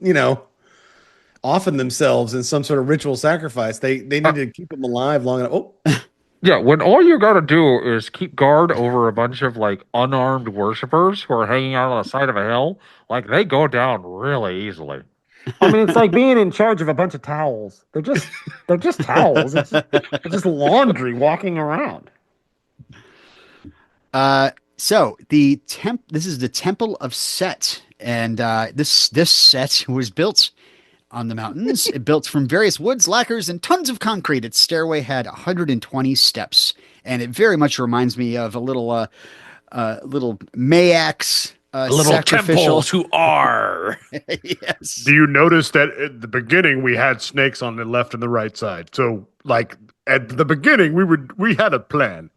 Speaker 2: offing themselves in some sort of ritual sacrifice. They need to keep them alive long enough. Oh.
Speaker 7: Yeah, when all you gotta do is keep guard over a bunch of like unarmed worshipers who are hanging out on the side of a hill, like they go down really easily.
Speaker 4: I mean, it's like being in charge of a bunch of towels. They're just towels. It's just laundry walking around.
Speaker 3: So this is the Temple of Set, and this set was built on the mountains. It built from various woods, lacquers, and tons of concrete. Its stairway had 120 steps, and it very much reminds me of a little Mayax
Speaker 1: little temples who are.
Speaker 3: Yes.
Speaker 6: Do you notice that at the beginning we had snakes on the left and the right side? So, like at the beginning, we had a plan,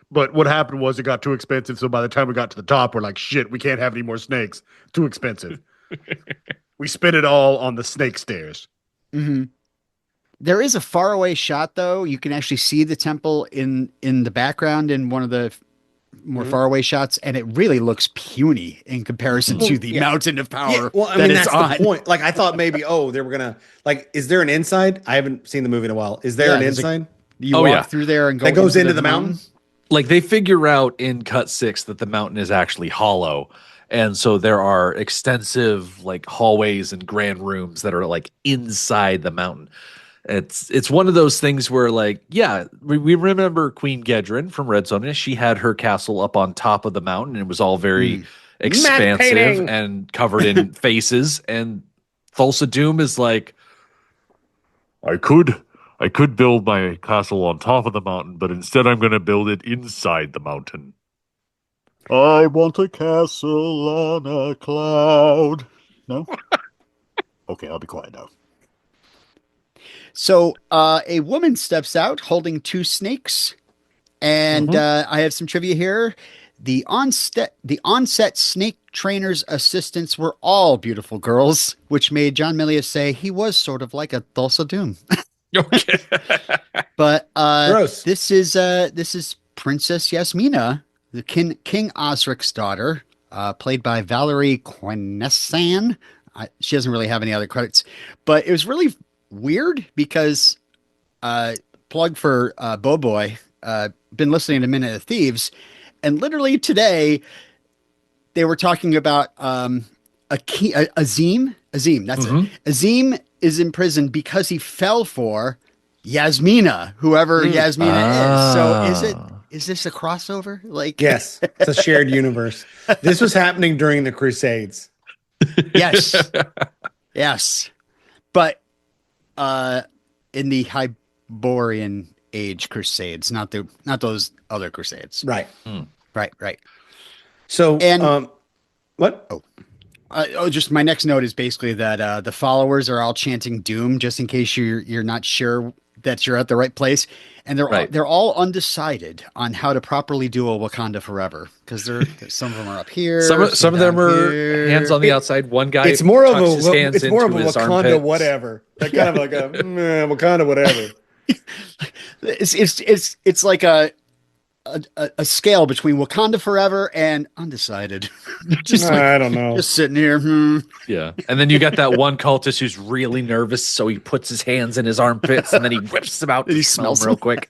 Speaker 6: but what happened was it got too expensive. So by the time we got to the top, we're like, shit, we can't have any more snakes. Too expensive. We spent it all on the snake stairs.
Speaker 3: Mm-hmm. There is a faraway shot, though. You can actually see the temple in the background in one of the more faraway shots, and it really looks puny in comparison to the mountain of power.
Speaker 2: Yeah, well, I mean, that's the point. Like, I thought maybe, they were gonna is there an inside? I haven't seen the movie in a while. Is there an inside?
Speaker 3: You walk through there and go
Speaker 2: that goes into the mountain.
Speaker 1: Like they figure out in cut 6 that the mountain is actually hollow. And so there are extensive like hallways and grand rooms that are like inside the mountain. It's one of those things where like, yeah, we remember Queen Gedrin from Red Sonja. She had her castle up on top of the mountain, and it was all very expansive and covered in faces. And Thulsa Doom is like,
Speaker 7: I could build my castle on top of the mountain, but instead I'm going to build it inside the mountain. I want a castle on a cloud. No? Okay, I'll be quiet now.
Speaker 3: So a woman steps out holding 2 snakes. And I have some trivia here. The onset snake trainer's assistants were all beautiful girls, which made John Milius say he was sort of like a Thulsa Doom.
Speaker 1: okay.
Speaker 3: But this is Princess Yasmina, the King Osric's daughter, played by Valerie Quenesan. She doesn't really have any other credits, but it was really weird because plug for Boboy, been listening to Minute of Thieves, and literally today they were talking about Azim. That's it. Azim is in prison because he fell for Yasmina, whoever Yasmina is. So is this a crossover? Like,
Speaker 2: yes, it's a shared universe. This was happening during the Crusades.
Speaker 3: Yes. Yes. But in the Hyborian Age Crusades, not those other Crusades.
Speaker 2: Right.
Speaker 3: Right.
Speaker 2: So,
Speaker 3: and
Speaker 2: what?
Speaker 3: Oh, Just my next note is basically that the followers are all chanting doom just in case you're not sure that you're at the right place, and they're all undecided on how to properly do a Wakanda Forever because some of them are up here,
Speaker 1: Some of them are
Speaker 3: here.
Speaker 1: hands on the outside. One guy
Speaker 2: It's more of
Speaker 1: tucks his
Speaker 2: a
Speaker 1: hands into his
Speaker 2: Wakanda
Speaker 1: armpits.
Speaker 2: whatever. That kind of like a Wakanda whatever.
Speaker 3: It's like a scale between Wakanda Forever and undecided.
Speaker 2: I don't know.
Speaker 3: Just sitting here.
Speaker 1: Yeah. And then you got that one cultist who's really nervous, so he puts his hands in his armpits and then he whips them out and he smells them real quick.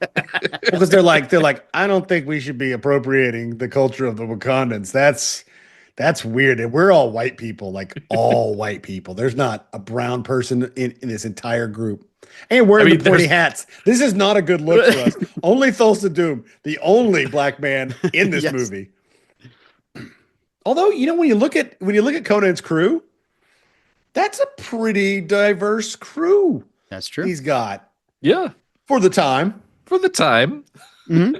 Speaker 2: Because they're like, I don't think we should be appropriating the culture of the Wakandans. That's weird. And we're all white people, like all white people. There's not a brown person in this entire group. And wearing the pointy hats. This is not a good look for us. Only Thulsa Doom, the only black man in this movie. Although, when you look at Conan's crew, that's a pretty diverse crew.
Speaker 3: That's true.
Speaker 2: He's got.
Speaker 1: Yeah.
Speaker 2: For the time.
Speaker 3: Mm-hmm.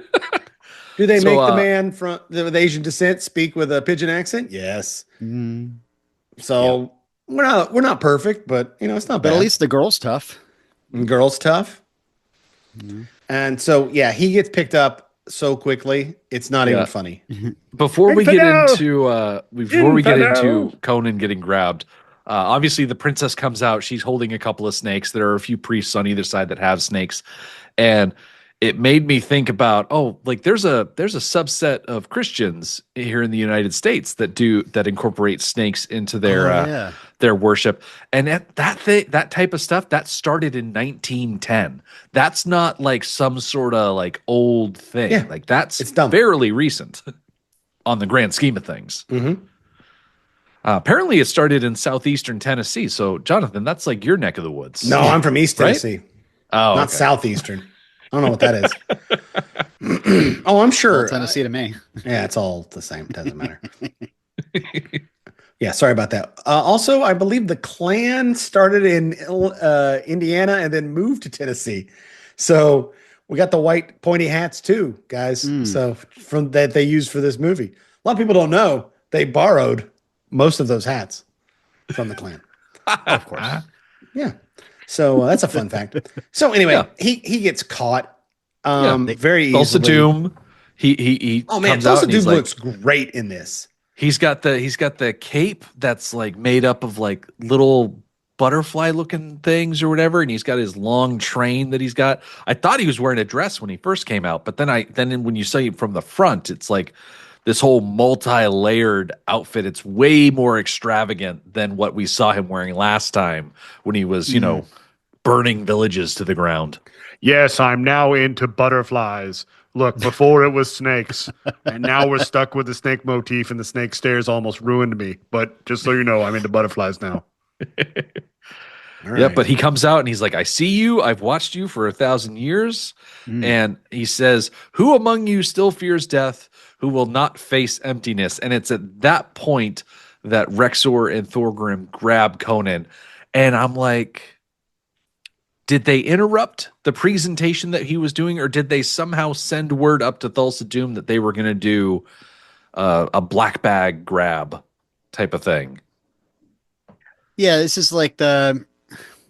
Speaker 2: Do they make the man from with Asian descent speak with a pidgin accent? Yes.
Speaker 3: Mm-hmm.
Speaker 2: So we're not perfect, but it's not bad.
Speaker 3: But at least the girl's tough.
Speaker 2: And girl's tough. Mm-hmm. And so he gets picked up so quickly, it's not even funny.
Speaker 1: Before we get into Conan getting grabbed, obviously the princess comes out. She's holding a couple of snakes. There are a few priests on either side that have snakes, and it made me think about there's a subset of Christians here in the United States that incorporate snakes into their worship, and that type of stuff that started in 1910. That's not like some sort of like old thing.
Speaker 2: Yeah,
Speaker 1: like it's
Speaker 2: dumb.
Speaker 1: fairly recent on the grand scheme of things.
Speaker 2: Mm-hmm.
Speaker 1: Apparently, it started in southeastern Tennessee. So, Jonathan, that's like your neck of the woods.
Speaker 2: No, I'm from East Tennessee.
Speaker 1: Right? Oh,
Speaker 2: not southeastern. I don't know what that is. I'm sure.
Speaker 3: All Tennessee to me.
Speaker 2: Yeah, it's all the same. It doesn't matter. Yeah, sorry about that. Also, I believe the Klan started in Indiana and then moved to Tennessee. So we got the white pointy hats too, guys. So from that they used for this movie. A lot of people don't know they borrowed most of those hats from the Klan.
Speaker 3: Of course.
Speaker 2: Yeah. So that's a fun fact. So anyway, he gets caught very easily.
Speaker 1: Thulsa Doom. He
Speaker 2: oh man,
Speaker 1: comes out
Speaker 2: Thulsa
Speaker 1: and he's
Speaker 2: Doom looks great in this.
Speaker 1: He's got the cape that's like made up of like little butterfly looking things or whatever, and he's got his long train that he's got. I thought he was wearing a dress when he first came out, but then when you see him from the front, it's like this whole multi-layered outfit. It's way more extravagant than what we saw him wearing last time when he was, burning villages to the ground.
Speaker 6: Yes, I'm now into butterflies. Look, before it was snakes, and now we're stuck with the snake motif, and the snake stairs almost ruined me. But just so you know, I'm into butterflies now.
Speaker 1: Yeah, but he comes out and he's like, I see you. I've watched you for 1,000 years. And he says, who among you still fears death? Who will not face emptiness? And it's at that point that Rexor and Thorgrim grab Conan. And I'm like, did they interrupt the presentation that he was doing, or did they somehow send word up to Thulsa Doom that they were going to do a black bag grab type of thing?
Speaker 3: Yeah, this is like the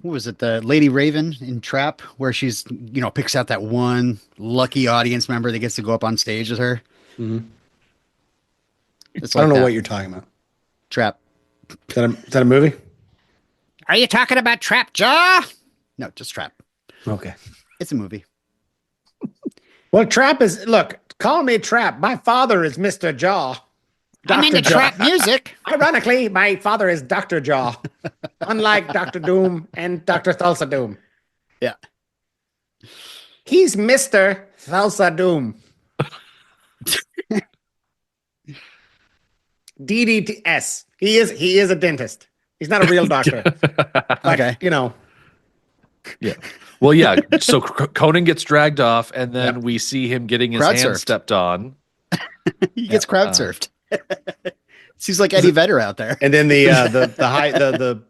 Speaker 3: Lady Raven in Trap, where she's, picks out that one lucky audience member that gets to go up on stage with her.
Speaker 2: Mm-hmm.
Speaker 3: It's
Speaker 2: I don't know what you're talking about.
Speaker 3: Trap.
Speaker 2: Is that a movie?
Speaker 5: Are you talking about Trap Jaw?
Speaker 3: No, just Trap.
Speaker 2: Okay.
Speaker 3: It's a movie.
Speaker 2: Well, Trap is, look, call me Trap. My father is Mr. Jaw.
Speaker 5: I'm into trap music.
Speaker 2: Ironically, my father is Dr. Jaw, unlike Dr. Doom and Dr. Thulsa Doom.
Speaker 3: Yeah.
Speaker 2: He's Mr. Thulsa Doom. DDTS. He is a dentist. He's not a real doctor.
Speaker 3: Okay.
Speaker 1: Yeah. Well, yeah. So Conan gets dragged off, and then we see him getting his
Speaker 3: Crowd
Speaker 1: hand
Speaker 3: surfed.
Speaker 1: stepped on.
Speaker 3: He gets crowd surfed. Seems like Eddie Vedder out there.
Speaker 2: And then the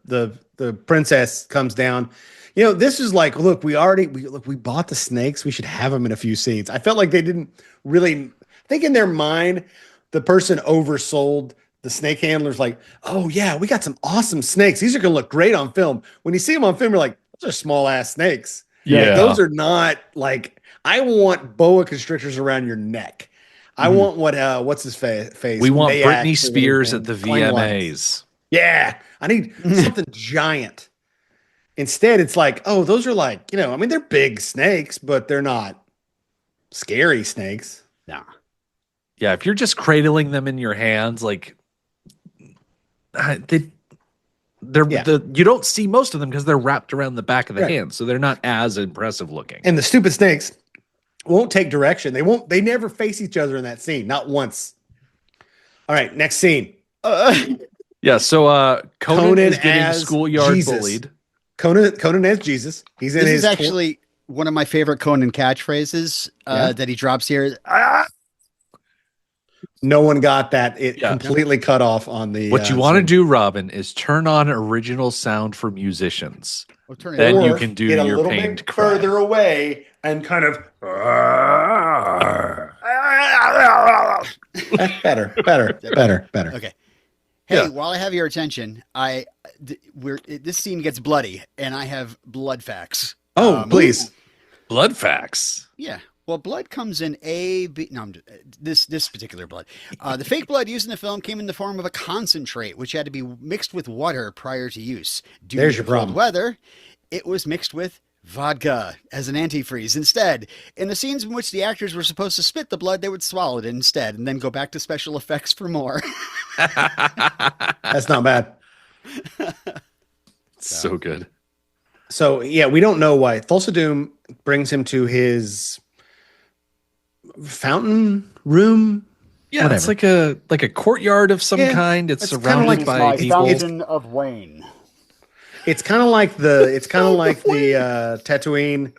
Speaker 2: princess comes down. This is like, look, we bought the snakes. We should have them in a few scenes. I felt like they didn't really think in their mind. The person oversold the snake handler's like, oh yeah, we got some awesome snakes. These are gonna look great on film. When you see them on film, you're like, those are small ass snakes.
Speaker 1: Yeah.
Speaker 2: Like, those are not like, I want boa constrictors around your neck. I want what's his face?
Speaker 1: We want
Speaker 2: Mayak
Speaker 1: Britney Spears at the
Speaker 2: Clang Lines.
Speaker 1: VMAs.
Speaker 2: Yeah, I need something giant. Instead, it's like, oh, those are like, I mean, they're big snakes, but they're not scary snakes.
Speaker 3: Nah.
Speaker 1: Yeah, if you're just cradling them in your hands, like you don't see most of them because they're wrapped around the back of the hand, so they're not as impressive looking.
Speaker 2: And the stupid snakes won't take direction. They never face each other in that scene, not once. All right, next scene.
Speaker 1: Yeah, so Conan is getting
Speaker 2: as
Speaker 1: schoolyard
Speaker 2: Jesus.
Speaker 1: bullied.
Speaker 2: Conan as Jesus. He's in
Speaker 3: This
Speaker 2: his
Speaker 3: is actually one of my favorite Conan catchphrases that he drops here.
Speaker 2: No one got that. It completely cut off on the.
Speaker 1: What you want to do, Robin, is turn on original sound for musicians. Then you can do
Speaker 2: get
Speaker 1: your
Speaker 2: a little
Speaker 1: pained
Speaker 2: bit
Speaker 1: cry.
Speaker 2: further away and kind of. better.
Speaker 3: Okay. Hey, while I have your attention, this scene gets bloody, and I have blood facts.
Speaker 2: Oh, please.
Speaker 1: Blood facts.
Speaker 3: Yeah. Well, blood comes in A, B. No, this particular blood. The fake blood used in the film came in the form of a concentrate, which had to be mixed with water prior to use.
Speaker 2: There's your problem.
Speaker 3: Weather, it was mixed with vodka as an antifreeze instead. In the scenes in which the actors were supposed to spit the blood, they would swallow it instead, and then go back to special effects for more.
Speaker 2: That's not bad.
Speaker 1: So good.
Speaker 2: So yeah, we don't know why. Thulsa Doom brings him to his fountain room.
Speaker 1: Yeah,
Speaker 2: whatever.
Speaker 1: it's like a courtyard of some kind. It's surrounded by people.
Speaker 3: Fountain of Wayne.
Speaker 2: It's kind of like the Tatooine,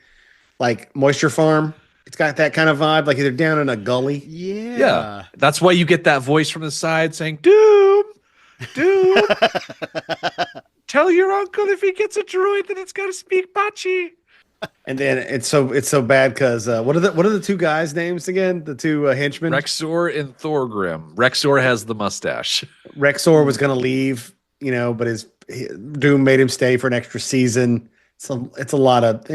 Speaker 2: like moisture farm. It's got that kind of vibe, like they're down in a gully.
Speaker 1: Yeah. That's why you get that voice from the side saying, Doom, tell your uncle if he gets a droid that it's got to speak Bachi.
Speaker 2: And then it's so bad because what are the two guys' names again? The two henchmen,
Speaker 1: Rexor and Thorgrim. Rexor has the mustache.
Speaker 2: Rexor was going to leave, but Doom made him stay for an extra season. So it's a lot of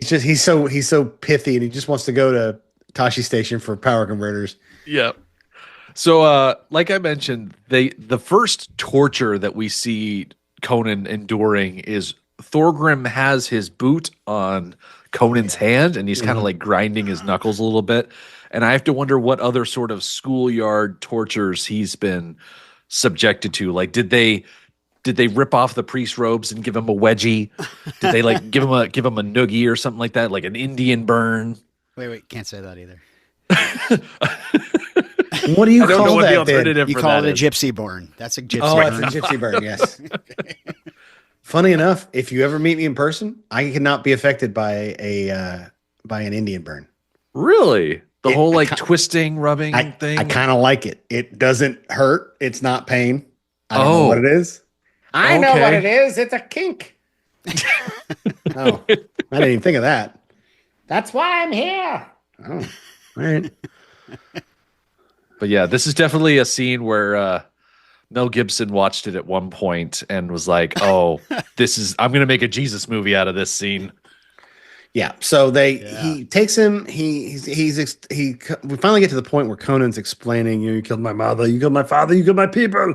Speaker 2: he's so pithy and he just wants to go to Tashi Station for power converters.
Speaker 1: Yeah. So like I mentioned, the first torture that we see Conan enduring is Thorgrim has his boot on Conan's hand and he's kind of like grinding his knuckles a little bit. And I have to wonder what other sort of schoolyard tortures he's been subjected to. Like, did they rip off the priest robes and give him a wedgie? Did they like give him a noogie or something like that? Like an Indian burn?
Speaker 3: Wait, can't say that either.
Speaker 2: What do you
Speaker 1: I don't
Speaker 2: call
Speaker 1: know what
Speaker 2: that?
Speaker 1: the alternative
Speaker 3: You
Speaker 1: for
Speaker 3: call
Speaker 1: that
Speaker 3: it a
Speaker 1: is.
Speaker 3: gypsy burn. That's a gypsy
Speaker 2: Oh,
Speaker 3: burn.
Speaker 2: it's a gypsy burn. Yes. Funny enough, if you ever meet me in person, I cannot be affected by an Indian burn.
Speaker 1: Really? The whole like twisting, rubbing thing?
Speaker 2: I kind of like it. It doesn't hurt. It's not pain. I don't know what it is. I know what it is. It's a kink. Oh, I didn't even think of that. That's why I'm here. Oh, all right.
Speaker 1: But yeah, this is definitely a scene where Mel Gibson watched it at one point and was like, "Oh, I'm going to make a Jesus movie out of this scene."
Speaker 2: Yeah. So he takes him. We finally get to the point where Conan's explaining, you killed my mother, you killed my father, you killed my people.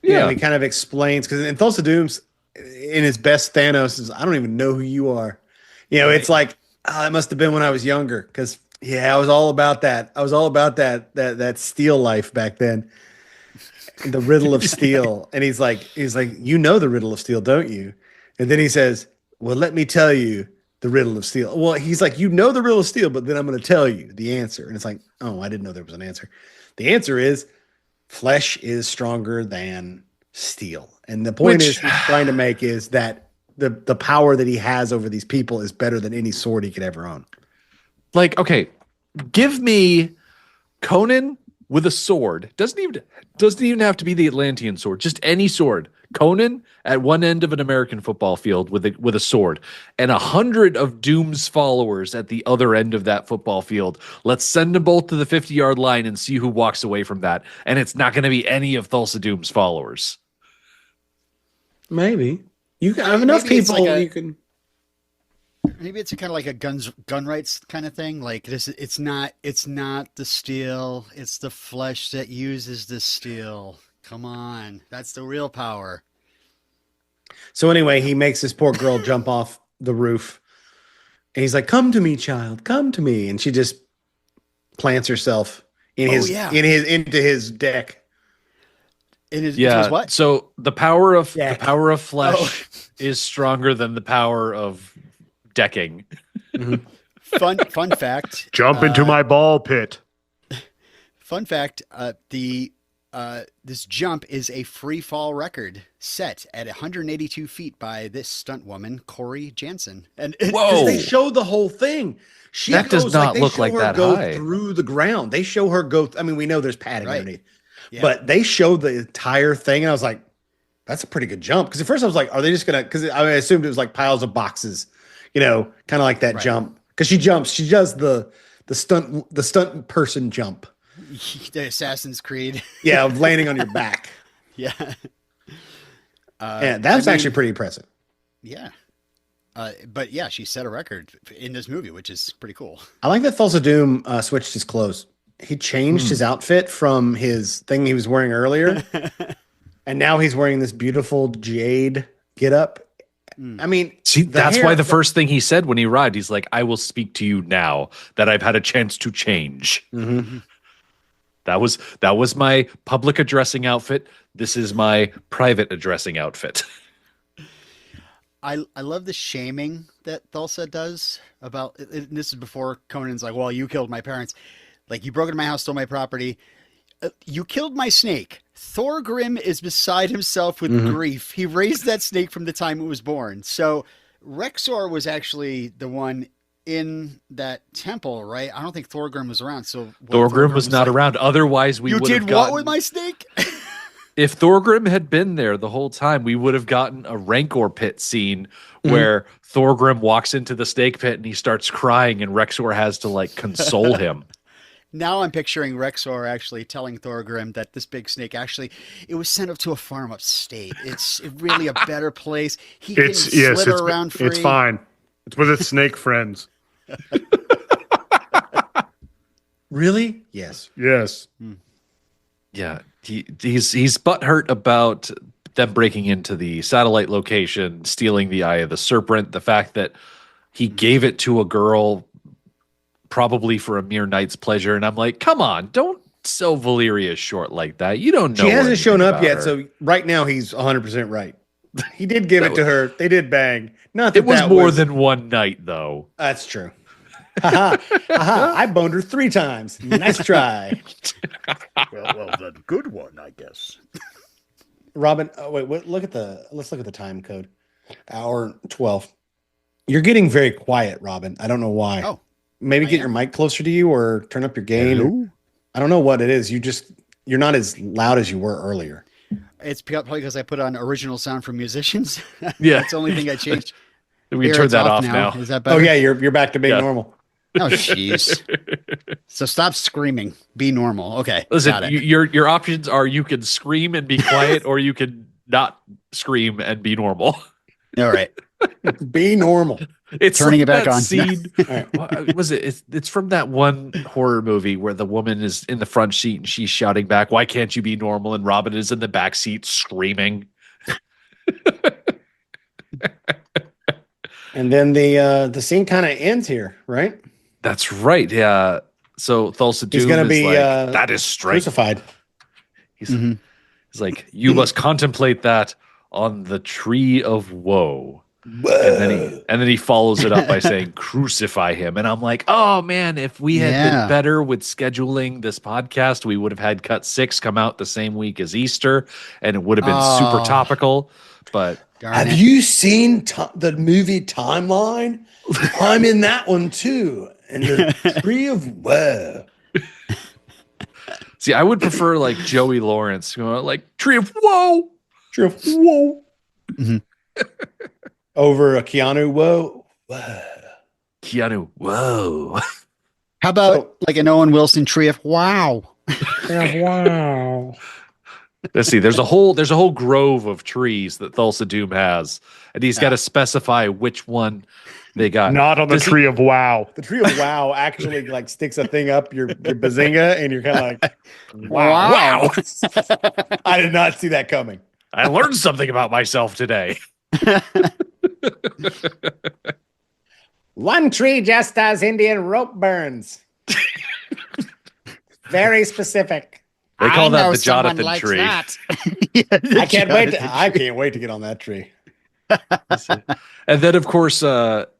Speaker 2: Yeah. He kind of explains because in Thulsa Doom's in his best Thanos is, I don't even know who you are. It's like, it must have been when I was younger because I was all about that. I was all about that steel life back then. The riddle of steel. And he's like, the riddle of steel, don't you? And then he says, well, let me tell you the riddle of steel. Well, he's like, the riddle of steel, but then I'm going to tell you the answer. And it's like, oh, I didn't know there was an answer. The answer is flesh is stronger than steel. And the point he's trying to make is that the power that he has over these people is better than any sword he could ever own.
Speaker 1: Like, okay, give me Conan with a sword. Doesn't even have to be the Atlantean sword. Just any sword. Conan at one end of an American football field with a sword, and 100 of Doom's followers at the other end of that football field. Let's send them both to the 50-yard line and see who walks away from that. And it's not going to be any of Thulsa Doom's followers.
Speaker 2: Maybe you can have enough people. You can.
Speaker 3: Maybe it's kind of like a gun rights kind of thing. Like this, it's not the steel, it's the flesh that uses the steel. Come on, that's the real power.
Speaker 2: So anyway, he makes this poor girl jump off the roof, and he's like, "Come to me, child, come to me," and she just plants herself into his deck.
Speaker 3: Into his what?
Speaker 1: So the power of flesh is stronger than the power of decking.
Speaker 3: Mm-hmm. Fun fact.
Speaker 6: Jump into my ball pit.
Speaker 3: Fun fact. This jump is a free fall record set at 182 feet by this stunt woman, Corey Jansen. And
Speaker 2: whoa, they show the whole thing.
Speaker 1: That does not look like that high.
Speaker 2: Through the ground. They show her go. I mean, we know there's padding underneath, but they show the entire thing. And I was like, that's a pretty good jump. Because at first I was like, are they just gonna? Because I assumed it was like piles of boxes, kind of like that jump. Because she jumps, she does the stunt person jump.
Speaker 3: The Assassin's Creed.
Speaker 2: Yeah, of landing on your back.
Speaker 3: Yeah.
Speaker 2: That's actually pretty impressive.
Speaker 3: Yeah. But yeah, she set a record in this movie, which is pretty cool.
Speaker 2: I like that Thulsa Doom switched his clothes. He changed his outfit from his thing he was wearing earlier. And now he's wearing this beautiful jade getup. I mean,
Speaker 1: see, that's why the first thing he said when he arrived, he's like, I will speak to you now that I've had a chance to change.
Speaker 2: Mm-hmm.
Speaker 1: That was my public addressing outfit. This is my private addressing outfit.
Speaker 3: I love the shaming that Thulsa does about it. This is before Conan's like, well, you killed my parents. Like, you broke into my house, stole my property. You killed my snake. Thorgrim is beside himself with grief. He raised that snake from the time it was born. So Rexor was actually the one in that temple, right? I don't think Thorgrim was around. So
Speaker 1: Thorgrim was not around. Otherwise, we would have gotten...
Speaker 3: You did what with my snake?
Speaker 1: If Thorgrim had been there the whole time, we would have gotten a Rancor pit scene where Thorgrim walks into the snake pit and he starts crying and Rexor has to like console him.
Speaker 3: Now I'm picturing Rexor actually telling Thorgrim that this big snake it was sent up to a farm upstate. It's really a better place. He can slither around free.
Speaker 6: It's fine. It's with its snake friends.
Speaker 2: Really? Yes.
Speaker 6: Yes.
Speaker 1: Yeah, he's butthurt about them breaking into the satellite location, stealing the Eye of the Serpent, the fact that he gave it to a girl probably for a mere night's pleasure. And I'm like, come on, don't sell Valyria short like that. You don't know.
Speaker 2: She hasn't shown up yet, so right now he's 100% right. He did give it to her. They did bang. Not that
Speaker 1: it was more than one night, though.
Speaker 2: That's true. I boned her 3 times. Nice try.
Speaker 6: well, the good one, I guess.
Speaker 2: Robin, let's look at the time code. Hour 12. You're getting very quiet, Robin. I don't know why.
Speaker 3: Oh,
Speaker 2: maybe get your mic closer to you or turn up your gain. I don't know what it is. You're not as loud as you were earlier.
Speaker 3: It's probably because I put on original sound from musicians.
Speaker 1: Yeah,
Speaker 3: that's the only thing I changed.
Speaker 1: We can turn that off now.
Speaker 3: Is that better?
Speaker 2: Oh yeah, you're back to being normal.
Speaker 3: Oh jeez. So stop screaming. Be normal. Okay.
Speaker 1: Listen, your options are you can scream and be quiet, or you can not scream and be normal.
Speaker 3: All right.
Speaker 2: Be normal.
Speaker 3: It's turning it back on.
Speaker 1: Scene. What was it? It's from that one horror movie where the woman is in the front seat and she's shouting back, "Why can't you be normal?" And Robin is in the back seat screaming.
Speaker 2: And then the scene kind of ends here, right?
Speaker 1: That's right. Yeah. So Thulsa Doom
Speaker 2: is going to be
Speaker 1: like, that is straight.
Speaker 2: Crucified.
Speaker 1: He's like, you must contemplate that on the tree of woe. And then he follows it up by saying, crucify him. And I'm like, oh man, if we had been better with scheduling this podcast, we would have had cut 6 come out the same week as Easter, and it would have been super topical. But
Speaker 2: have you seen the movie Timeline? I'm in that one too. And the tree of woe.
Speaker 1: See, I would prefer like Joey Lawrence, like Tree of Woe.
Speaker 2: Tree of Woe.
Speaker 3: Mm-hmm.
Speaker 2: Over a Keanu Whoa.
Speaker 1: Keanu, whoa.
Speaker 3: How about like an Owen Wilson Tree of Wow?
Speaker 2: Wow.
Speaker 1: Let's see. There's a whole grove of trees that Thulsa Doom has, and he's got to specify which one they got.
Speaker 6: Not on the Tree of Wow.
Speaker 2: The Tree of Wow actually like sticks a thing up your bazinga, and you're kind of like, wow. I did not see that coming.
Speaker 1: I learned something about myself today.
Speaker 2: One tree just does Indian rope burns. Very specific.
Speaker 1: They call
Speaker 5: I
Speaker 1: that
Speaker 5: know
Speaker 1: the
Speaker 5: someone
Speaker 1: Jonathan
Speaker 5: likes
Speaker 1: tree.
Speaker 5: that.
Speaker 2: I can't wait to get on that tree.
Speaker 1: And then, of course,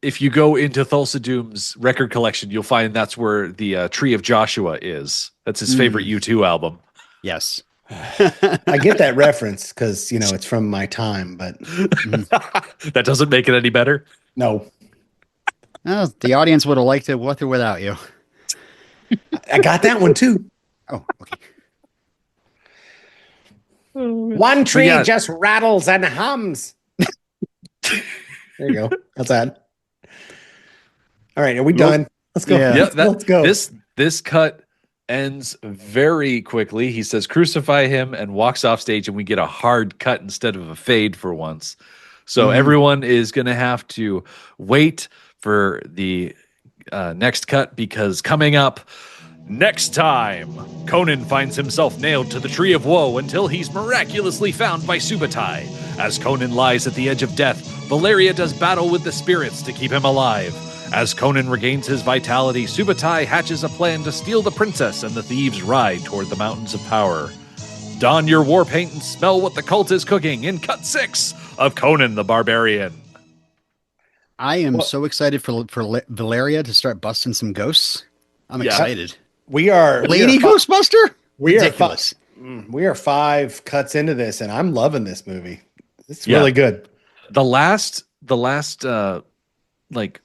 Speaker 1: if you go into Thulsa Doom's record collection, you'll find that's where the Tree of Joshua is. That's his favorite U2 album.
Speaker 3: Yes.
Speaker 2: I get that reference because, it's from my time, but
Speaker 1: That doesn't make it any better.
Speaker 2: no.
Speaker 3: Well, the audience would have liked it with or without you.
Speaker 2: I got that one too.
Speaker 3: Oh, okay.
Speaker 2: One tree just rattles and hums. There you go. That's that. All right, are we done? Let's go.
Speaker 3: Yeah.
Speaker 2: Let's go.
Speaker 1: This cut ends very quickly. He says, "Crucify him," and walks off stage, and we get a hard cut instead of a fade for once. So everyone is going to have to wait for the next cut, because coming up next time, Conan finds himself nailed to the Tree of Woe until he's miraculously found by Subutai. As Conan lies at the edge of death, Valeria does battle with the spirits to keep him alive. As Conan regains his vitality, Subutai hatches a plan to steal the princess, and the thieves ride toward the mountains of power. Don your war paint and smell what the cult is cooking in Cut 6 of Conan the Barbarian.
Speaker 3: I am so excited for Valeria to start busting some ghosts. I'm excited.
Speaker 2: We are
Speaker 3: Lady Ghostbuster?
Speaker 2: We
Speaker 3: Ridiculous.
Speaker 2: we are 5 cuts into this, and I'm loving this movie. It's really good.
Speaker 1: The last like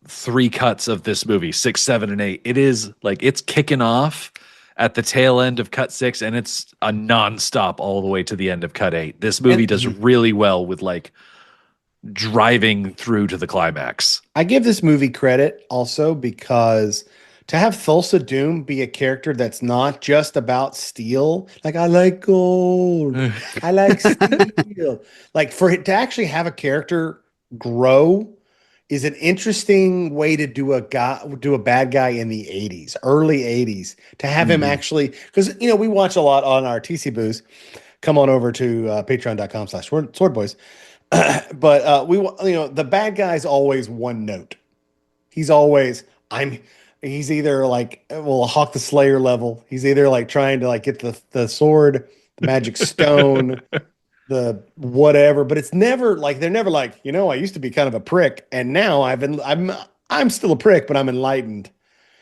Speaker 1: 3 cuts of this movie, 6, 7, and 8, it is like it's kicking off at the tail end of Cut 6, and it's a nonstop all the way to the end of Cut 8. This movie does really well with like driving through to the climax.
Speaker 2: I give this movie credit also because to have Thulsa Doom be a character that's not just about steel, like I like gold, I like steel, like for it to actually have a character grow is an interesting way to do a bad guy in the 80s, early 80s, to have him actually, because we watch a lot on our TC booze. Come on over to patreon.com/swordboys. But the bad guy's always one note. He's always he's either like Hawk the Slayer level. He's either like trying to like get the sword, the magic stone, the whatever, but it's never like they're never like, I used to be kind of a prick and now I'm still a prick, but I'm enlightened.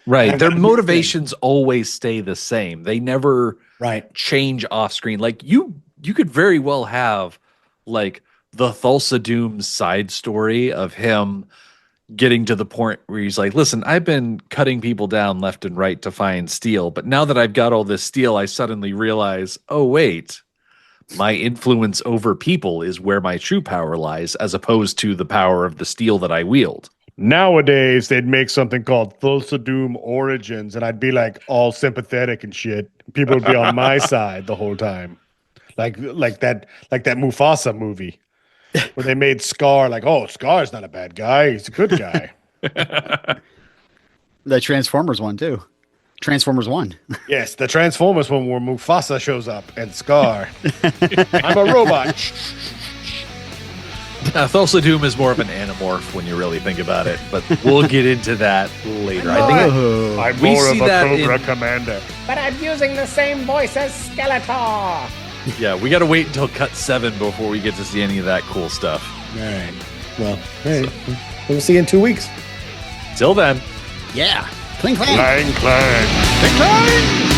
Speaker 1: Right. Their motivations always stay the same. They never change off screen. Like you could very well have like the Thulsa Doom side story of him getting to the point where he's like, listen, I've been cutting people down left and right to find steel, but now that I've got all this steel, I suddenly realize, oh, wait, my influence over people is where my true power lies, as opposed to the power of the steel that I wield.
Speaker 6: Nowadays, they'd make something called Thulsa Doom Origins, and I'd be like all sympathetic and shit. People would be on my side the whole time. Like that Mufasa movie where they made Scar like, oh, Scar's not a bad guy, he's a good guy.
Speaker 3: The Transformers one too. Transformers 1.
Speaker 6: Yes, the Transformers one where Mufasa shows up and Scar. I'm a robot.
Speaker 1: Thulsa Doom is more of an animorph when you really think about it, but we'll get into that later.
Speaker 6: I'm more of a Cobra Commander.
Speaker 5: But I'm using the same voice as Skeletor.
Speaker 1: Yeah, we got to wait until Cut 7 before we get to see any of that cool stuff.
Speaker 2: All right. Well, we'll see you in 2 weeks.
Speaker 1: Till then.
Speaker 3: Yeah. Cling, clang.
Speaker 6: Clang, clang.
Speaker 3: Cling, clang.